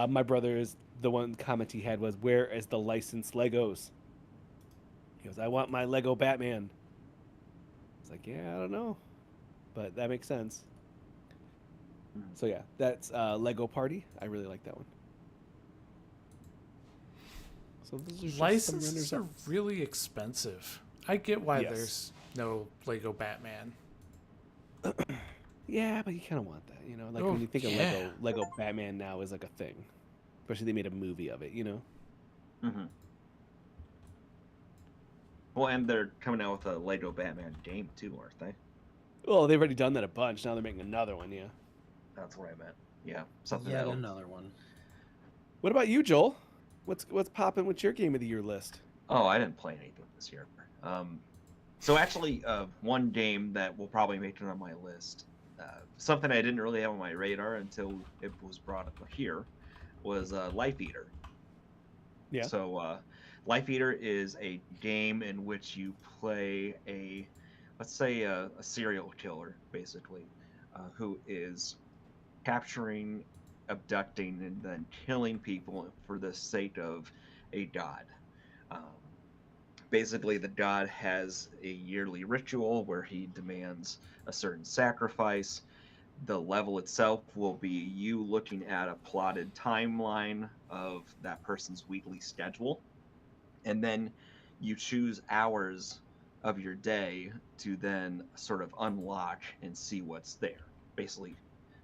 My brother is the one comment he had was, "Where is the licensed Legos?" He goes, "I want my Lego Batman." It's like, yeah, I don't know, but that makes sense. So yeah, that's Lego Party. I really like that one. So those are just some Licenses runners are up. really expensive. I get why Yes. there's no Lego Batman. Yeah, but you kind of want that, you know. Like Oh, when you think of yeah. Lego Batman now is like a thing, especially they made a movie of it, you know. Hmm. Well, and they're coming out with a Lego Batman game too, aren't they? Well, they've already done that a bunch. Now they're making another one. Yeah. That's what I meant. Yeah, something Yet else. another one. What about you, Joel? What's popping with your Game of the Year list? Oh, I didn't play anything this year. So actually, one game that will probably make it on my list, something I didn't really have on my radar until it was brought up here, was Life Eater. Yeah. So, Life Eater is a game in which you play let's say, a serial killer, basically, who is capturing, abducting, and then killing people for the sake of a god. Um, Basically, the god has a yearly ritual where he demands a certain sacrifice. The level itself will be you looking at a plotted timeline of that person's weekly schedule, and then you choose hours of your day to then sort of unlock and see what's there. Basically,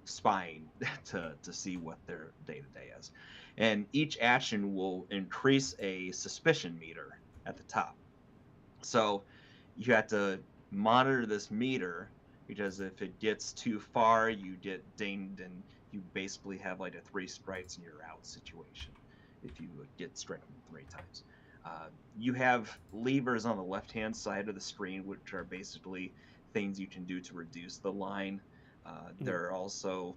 spying to see what their day to day is. And each action will increase a suspicion meter at the top. So you have to monitor this meter, because if it gets too far, you get dinged and you basically have like a three strikes and you're out situation if you get stricken 3 times. You have levers on the left hand side of the screen, which are basically things you can do to reduce the line. There are also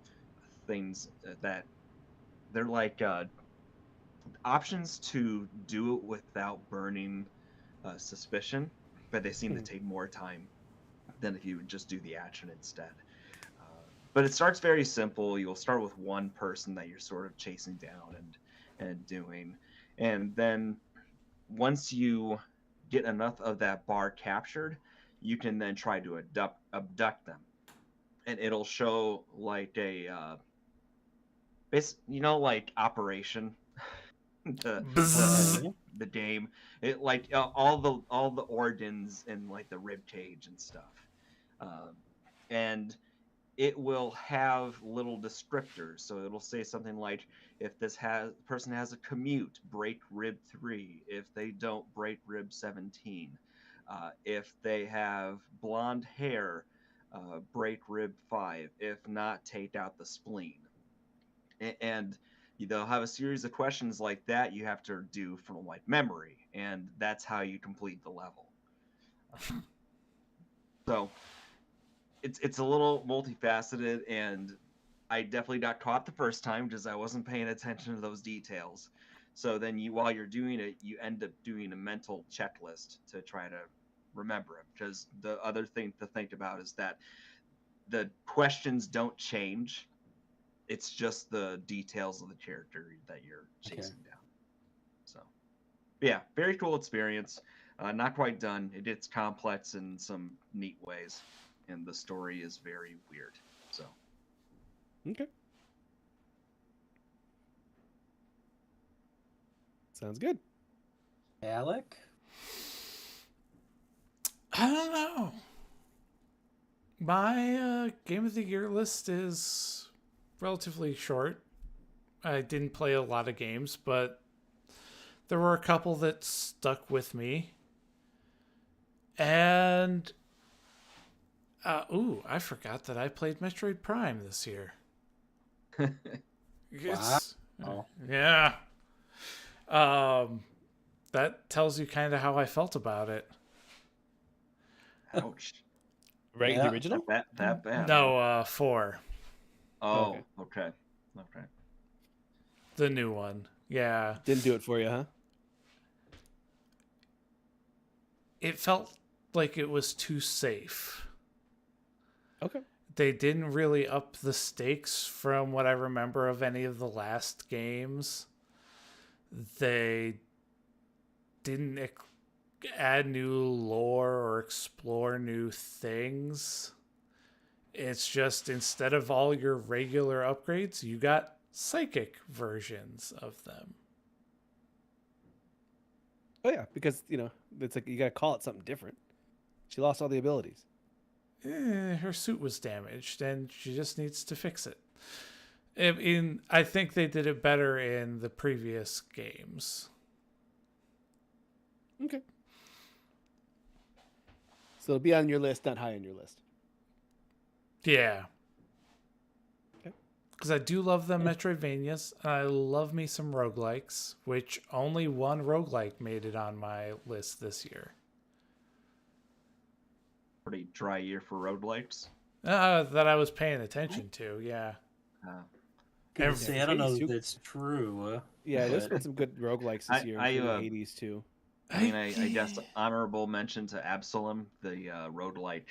things that they're like options to do it without burning suspicion, but they seem to take more time than if you would just do the action instead. But it starts very simple. You'll start with one person that you're sort of chasing down and doing, and then once you get enough of that bar captured, you can then try to abduct them, and it'll show like a like Operation the Bzzz. the game. It like all the organs and like the rib cage and stuff, um, and it will have little descriptors. So it'll say something like, if this person has a commute, break rib 3. If they don't, break rib 17. If they have blonde hair, break rib 5. If not, take out the spleen. And they'll have a series of questions like that you have to do from like memory, and that's how you complete the level. So it's a little multifaceted, and I definitely got caught the first time because I wasn't paying attention to those details. So then while you're doing it, you end up doing a mental checklist to try to remember it. Because the other thing to think about is that the questions don't change. It's just the details of the character that you're chasing down. So, yeah, very cool experience. Not quite done. It gets complex in some neat ways, and the story is very weird. So, Okay. Sounds good. Alec? I don't know. My Game of the Year list is relatively short. I didn't play a lot of games, but there were a couple that stuck with me. And, I forgot that I played Metroid Prime this year. Wow. Yeah. That tells you kind of how I felt about it. ouch. Right, Yeah. the original? That bad. No, 4. Oh, okay. The new one. Yeah. Didn't do it for you, huh? It felt like it was too safe. Okay. They didn't really up the stakes from what I remember of any of the last games. They didn't add new lore or explore new things. It's just instead of all your regular upgrades, you got psychic versions of them. Oh yeah, because it's like you gotta call it something different. She lost all the abilities. Her suit was damaged and she just needs to fix it. I think they did it better in the previous games. Okay. So it'll be on your list, not high on your list. Yeah. Okay. Because I do love the Metroidvanias. I love me some roguelikes, which only one roguelike made it on my list this year. Pretty dry year for roguelikes. That I was paying attention to, yeah. Gonna say, I don't know Hades if too. that's true. Yeah, there's but- been some good roguelikes this year, including Hades too. I guess honorable mention to Absalom, the roguelike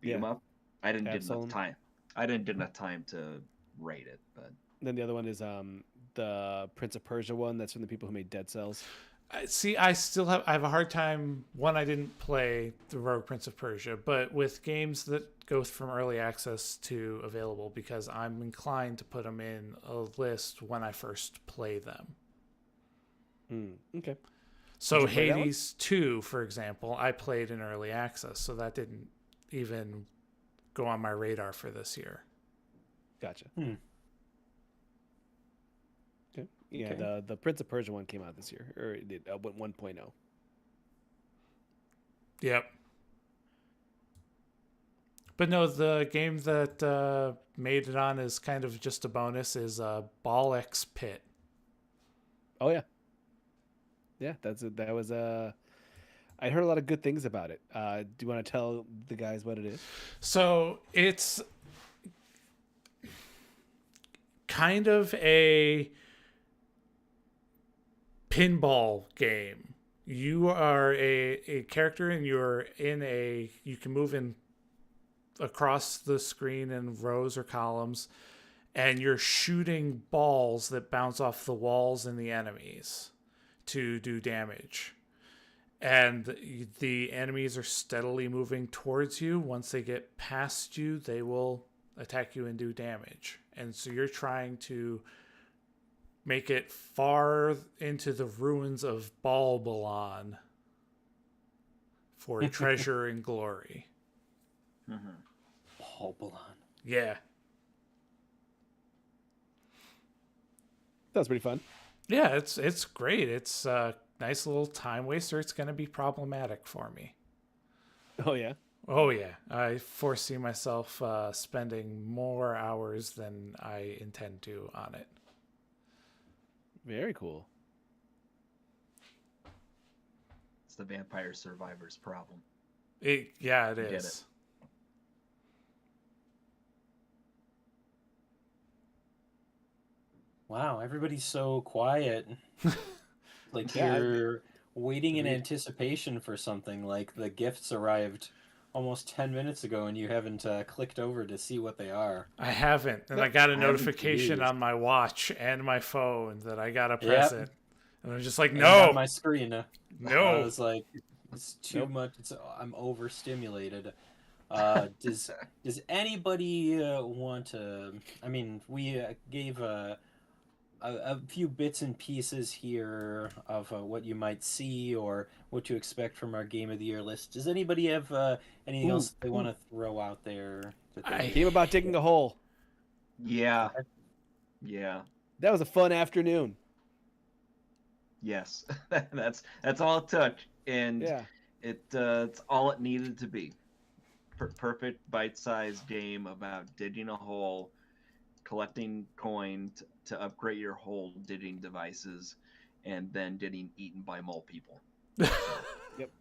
beat 'em Yeah. up. I didn't get Absalom. enough time. I didn't get enough time to rate it, but Then the other one is the Prince of Persia one. That's from the people who made Dead Cells. See, I have a hard time. One, I didn't play the Rogue Prince of Persia, but with games that go from early access to available, because I'm inclined to put them in a list when I first play them. Okay. So Did you play that one? Hades 2, for example, I played in early access, so that didn't even go on my radar for this year. Gotcha. Hmm. Okay. Yeah, Okay. the Prince of Persia one came out this year, or it did 1.0. Yep. But no, the game that made it on as kind of just a bonus is Ball X Pit. Oh yeah. Yeah, that was I heard a lot of good things about it. Do you want to tell the guys what it is? So it's kind of a pinball game. You are a character and you can move in across the screen in rows or columns, and you're shooting balls that bounce off the walls and the enemies to do damage. And the enemies are steadily moving towards you. Once they get past you, they will attack you and do damage. And so you're trying to make it far into the ruins of Balbalon for treasure and glory. Balbalon. Yeah. That's pretty fun. Yeah, it's great. It's a nice little time waster. It's going to be problematic for me. Oh yeah. Oh yeah, I foresee myself spending more hours than I intend to on it. Very cool. It's the Vampire Survivors problem. It Get it. is. Wow, everybody's so quiet. Like Yeah, you're waiting in read- anticipation for something. Like the gifts arrived almost 10 minutes ago and you haven't clicked over to see what they are. I haven't, and Nope. I got a I haven't notification used. on my watch and my phone that I got a Yep. present, and I'm just like, And no, on my screen, I no. was like, it's too Nope. much. I'm overstimulated. Does anybody want to? I mean, we gave a few bits and pieces here of what you might see or what to expect from our Game of the Year list. Does anybody have anything Ooh, else they want to throw out there? Game about digging a hole. Yeah. Yeah. That was a fun afternoon. Yes. that's all it took, and Yeah. it's all it needed to be. Perfect bite-sized game about digging a hole, collecting coin to upgrade your whole digging devices, and then getting eaten by mole people. Yep.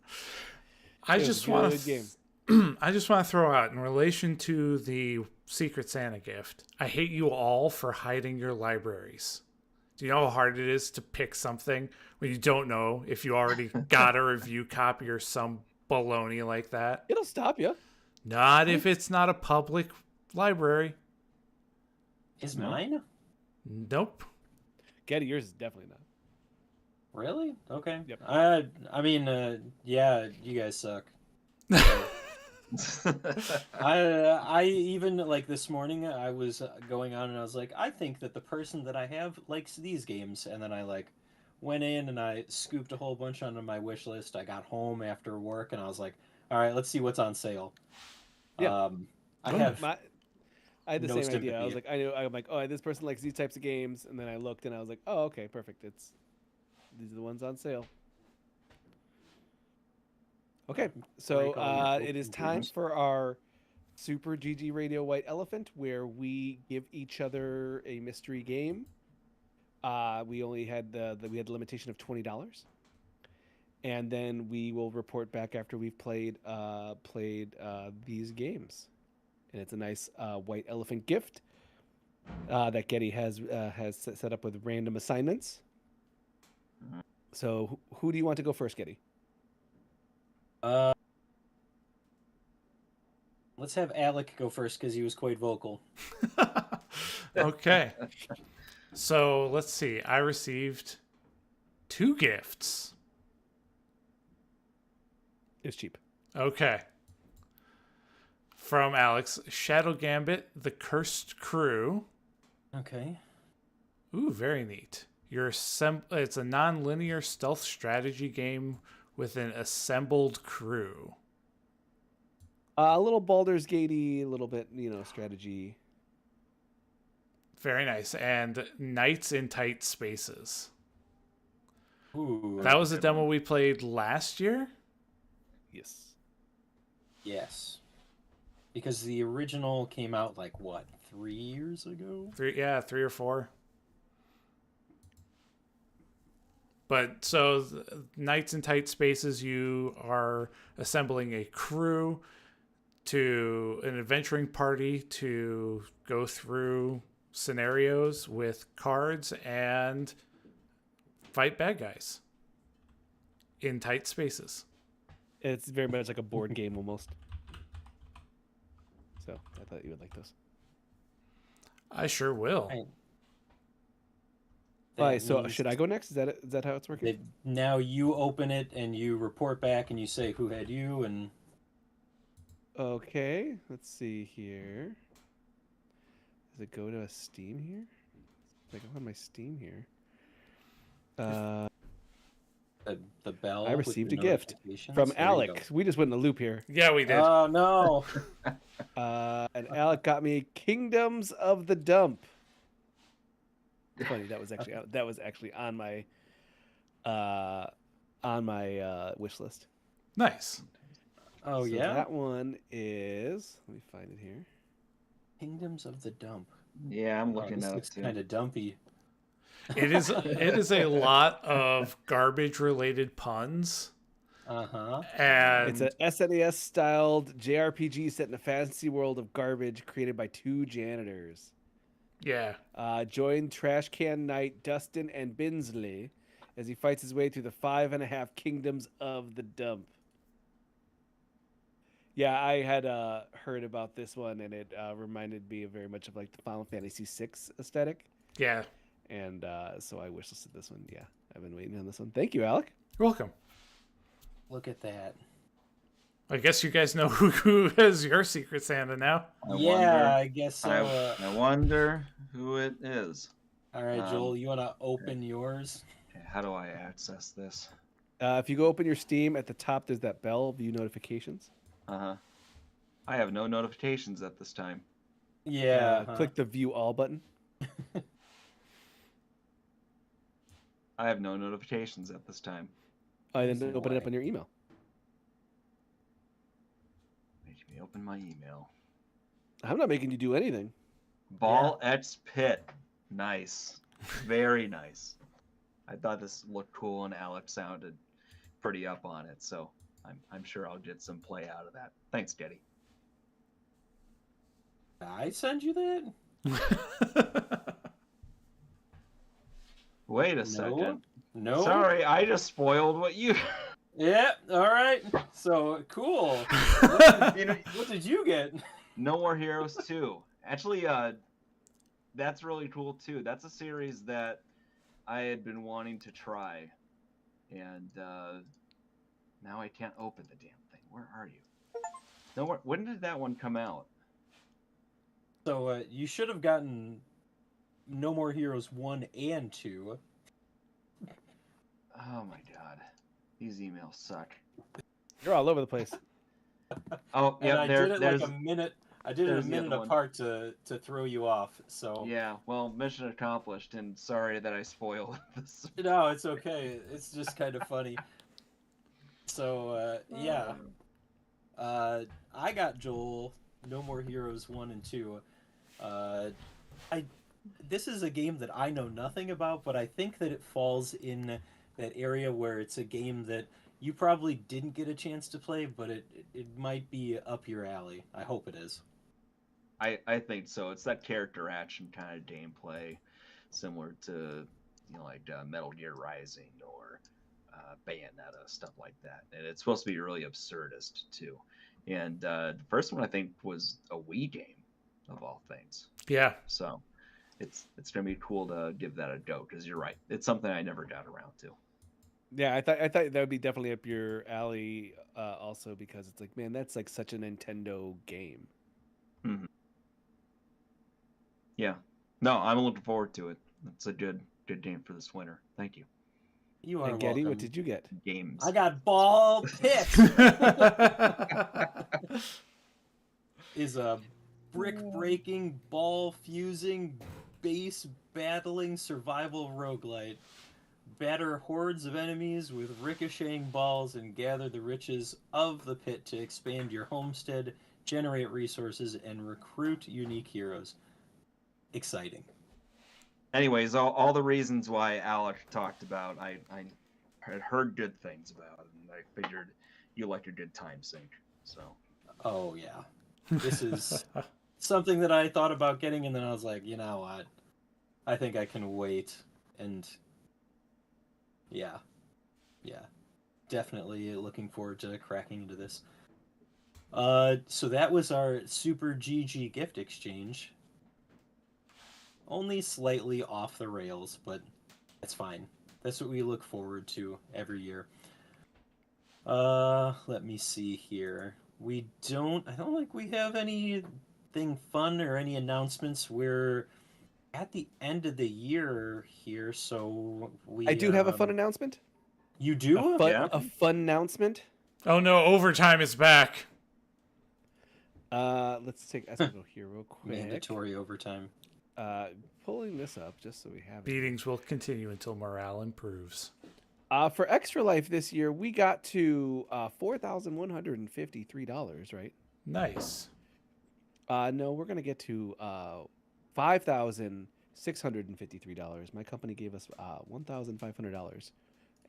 I It was just a want good game. I just want to throw out in relation to the Secret Santa gift. I hate you all for hiding your libraries. Do you know how hard it is to pick something when you don't know if you already got a review copy or some baloney like that? It'll stop you. Not if it's not a public library. Is No. mine? Nope. Getty, yours is definitely not. Really? Okay. Yep. I mean, yeah, you guys suck. I even like this morning I was going on and I was like, I think that the person that I have likes these games, and then I like went in and I scooped a whole bunch onto my wish list. I got home after work and I was like, all right, let's see what's on sale. Yeah. I have I had the no same idea. I was sympathy. like, I'm like, oh, this person likes these types of games, and then I looked and I was like, oh, okay, perfect. These are the ones on sale. Okay, so Break all your it is open time games. for our Super GG Radio White Elephant, where we give each other a mystery game. We only had we had the limitation of $20, and then we will report back after we've played these games. And it's a nice white elephant gift that Getty has set up with random assignments. So who do you want to go first, Getty? Let's have Alec go first because he was quite vocal. Okay. So let's see. I received 2 gifts. It was cheap. Okay. From Alex, Shadow Gambit, The Cursed Crew. Okay. Ooh, very neat. It's a non-linear stealth strategy game with an assembled crew. A little Baldur's Gatey, a little bit, strategy. Very nice. And Knights in Tight Spaces. Ooh. That was a demo we played last year? Yes. Yes. Because the original came out like what, 3 years ago? 3 or 4. But so Knights in Tight Spaces, you are assembling a crew to an adventuring party to go through scenarios with cards and fight bad guys in tight spaces. It's very much like a board game almost. So I thought you would like those. I sure will. Right. All right, That so means should I go next? Is that how it's working? that now you open it and you report back and you say who had you and Okay, let's see here. Does it go to a Steam here? Like I go on my Steam here. the bell. I with received the a gift notifications. from There you go. Alec. We just went in a loop here. Yeah, we did. Oh no! And Alec got me Kingdoms of the Dump. Funny, that was actually on my wish list. Nice. Oh, So yeah? that one is. Let me find it here. Kingdoms of the Dump. Yeah, I'm Oh, looking this at looks it too. kind of dumpy. It is a lot of garbage related puns. Uh-huh. It's And a SNES styled JRPG set in a fantasy world of garbage created by two janitors. yeah. Join Trash Can Knight Dustin and Binsley as he fights his way through the 5.5 kingdoms of the dump. Yeah, I had heard about this one, and it reminded me very much of like the Final Fantasy VI aesthetic, Yeah. and so I wishlisted this one. Yeah, I've been waiting on this one. Thank you, Alec. You're welcome. Look at that. I guess you guys know who is your Secret Santa now. I guess so. I wonder who it is. All right, Joel, you want to open yours? Okay, how do I access this? If you go open your Steam, at the top there's that bell, view notifications. I have no notifications at this time. Yeah. Click the view all button. I have no notifications at this time. And There's then no open it up way. on your email. Make me open my email. I'm not making you do anything. Ball X Pit. Nice. Very nice. I thought this looked cool and Alex sounded pretty up on it, so I'm sure I'll get some play out of that. Thanks, Getty. I send you that? Wait a second. No. Sorry, I just spoiled what you. Yeah. All right. So cool. What did you get? No More Heroes 2. Actually, that's really cool too. That's a series that I had been wanting to try, and now I can't open the damn thing. Where are you? No, when did that one come out? So you should have gotten No More Heroes 1 and 2. Oh my god, these emails suck. You're all over the place. Oh And yeah, I there, did it there's like a minute. I did it a there's the minute other one. apart to throw you off. So yeah. Well, mission accomplished, and sorry that I spoiled this. no, it's okay. It's just kind of funny. So yeah, I got Joel No More Heroes 1 and 2. This is a game that I know nothing about, but I think that it falls in that area where it's a game that you probably didn't get a chance to play, but it might be up your alley. I hope it is. I think so. It's that character action kind of gameplay, similar to like Metal Gear Rising or Bayonetta, stuff like that. And it's supposed to be really absurdist too. And the first one I think was a Wii game, of all things. Yeah. So it's gonna be cool to give that a go, because you're right. It's something I never got around to. Yeah, I thought that would be definitely up your alley. Also, because it's like, man, that's like such a Nintendo game. Mm-hmm. Yeah. No, I'm looking forward to it. It's a good game for this winter. Thank you. You are And Getty, welcome. what did you get? Games. I got Ball Pit. Is a brick-breaking, ball-fusing, base-battling survival roguelite. Batter hordes of enemies with ricocheting balls and gather the riches of the pit to expand your homestead, generate resources, and recruit unique heroes. Exciting. Anyways, all the reasons why Alec talked about, I had heard good things about it, and I figured you like a good time sink. So. Oh, yeah. This is something that I thought about getting, and then I was like, you know what? I think I can wait. And yeah. Definitely looking forward to cracking into this. So that was our Super GG gift exchange. Only slightly off the rails, but that's fine. That's what we look forward to every year. Let me see here. I don't think we have anything fun or any announcements. We're at the end of the year here, so we... I do have a fun announcement. You do? A fun announcement. Oh no, overtime is back. Let's take Esco here real quick. Mandatory overtime. Pulling this up just so we have it. Beatings will continue until morale improves. For Extra Life this year, we got to $4,153, right? Nice. No, we're gonna get to $5,653. My company gave us $1,500,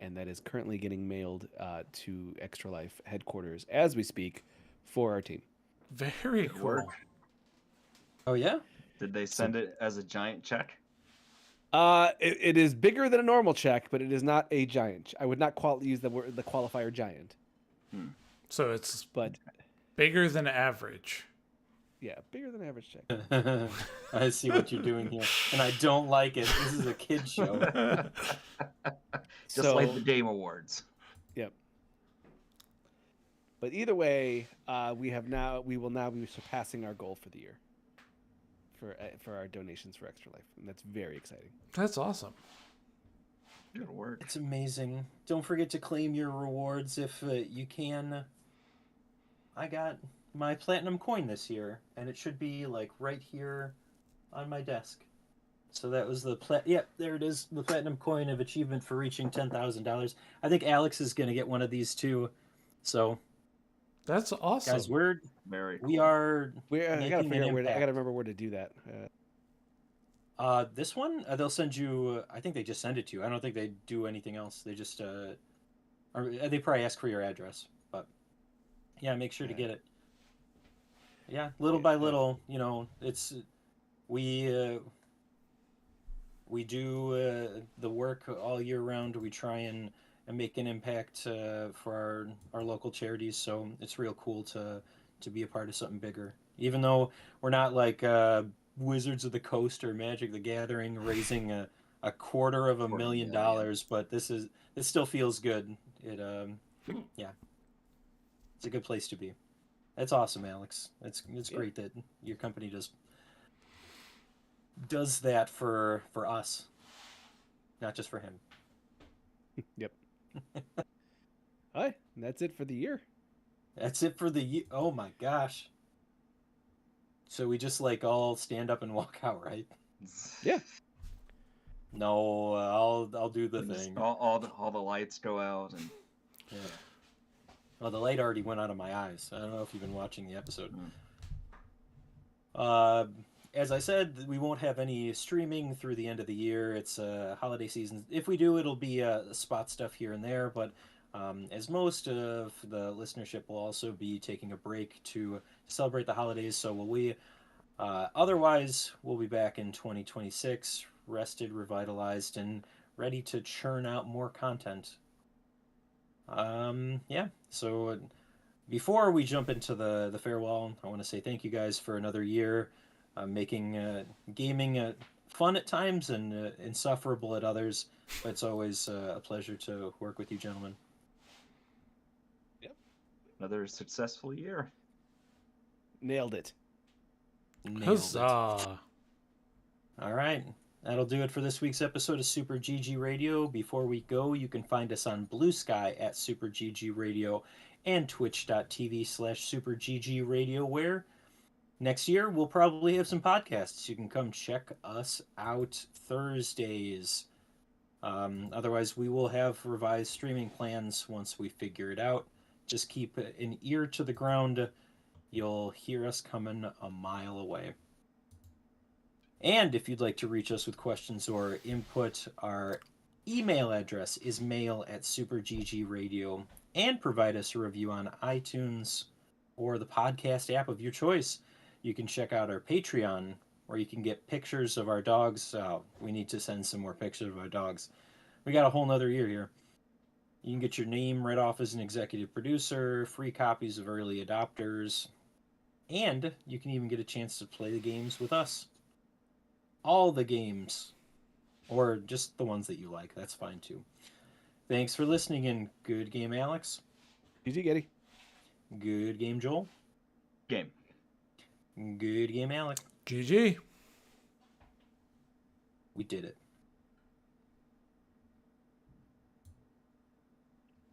and that is currently getting mailed to Extra Life headquarters as we speak for our team. Very cool. work. Oh yeah. Did they send it as a giant check? It is bigger than a normal check, but it is not a giant. I would not use the qualifier giant, So it's but bigger than average. yeah, bigger than average check. I see what you're doing here, and I don't like it. This is a kid show. Just like the Game Awards. Yep. But either way, we will now be surpassing our goal for the year for our donations for Extra Life, and that's very exciting. That's awesome. Good work. It's amazing. Don't forget to claim your rewards if you can. I got my platinum coin this year, and it should be like right here on my desk. So that was the there it is, the platinum coin of achievement for reaching $10,000. I think Alex is gonna get one of these too. So That's awesome. guys, Very cool. we are I gotta making an figure out I impact. gotta remember where to do that. This one they'll send you. I think they just send it to you. I don't think they do anything else. They just or they probably ask for your address. But yeah, make sure to get it. Yeah, little by little, it's we do the work all year round. We try and make an impact for our local charities. So it's real cool to be a part of something bigger. Even though we're not like Wizards of the Coast or Magic the Gathering raising a $250,000, but it still feels good. It yeah, it's a good place to be. That's awesome, Alex. It's great that your company does that for us, not just for him. Yep. All right, and that's it for the year. That's it for the year. Oh my gosh. So we just like all stand up and walk out, right? Yeah. No, I'll do the thing. All the lights go out and Yeah. Well, the light already went out of my eyes. I don't know if you've been watching the episode. As I said, we won't have any streaming through the end of the year. It's holiday season. If we do, it'll be spot stuff here and there. But as most of the listenership will also be taking a break to celebrate the holidays, so will we. Otherwise, we'll be back in 2026, rested, revitalized, and ready to churn out more content. Yeah, so before we jump into the farewell, I want to say thank you guys for another year, making gaming fun at times and insufferable at others, but it's always a pleasure to work with you gentlemen. another successful year. Nailed it. Nailed it. Huzzah. All right. That'll do it for this week's episode of Super GG Radio. Before we go, you can find us on Blue Sky at Super GG Radio and twitch.tv/Super GG Radio, where next year we'll probably have some podcasts. You can come check us out Thursdays. Otherwise, we will have revised streaming plans once we figure it out. Just keep an ear to the ground. You'll hear us coming a mile away. And if you'd like to reach us with questions or input, our email address is mail@superggradio, and provide us a review on iTunes or the podcast app of your choice. You can check out our Patreon, where you can get pictures of our dogs. We need to send some more pictures of our dogs. We got a whole nother year here. You can get your name read off as an executive producer, free copies of early adopters, and you can even get a chance to play the games with us. All the games, or just the ones that you like. That's fine too. Thanks for listening, and good game, Alex. GG, Getty. Good game, Joel. Game. Good game, Alec. GG. We did it.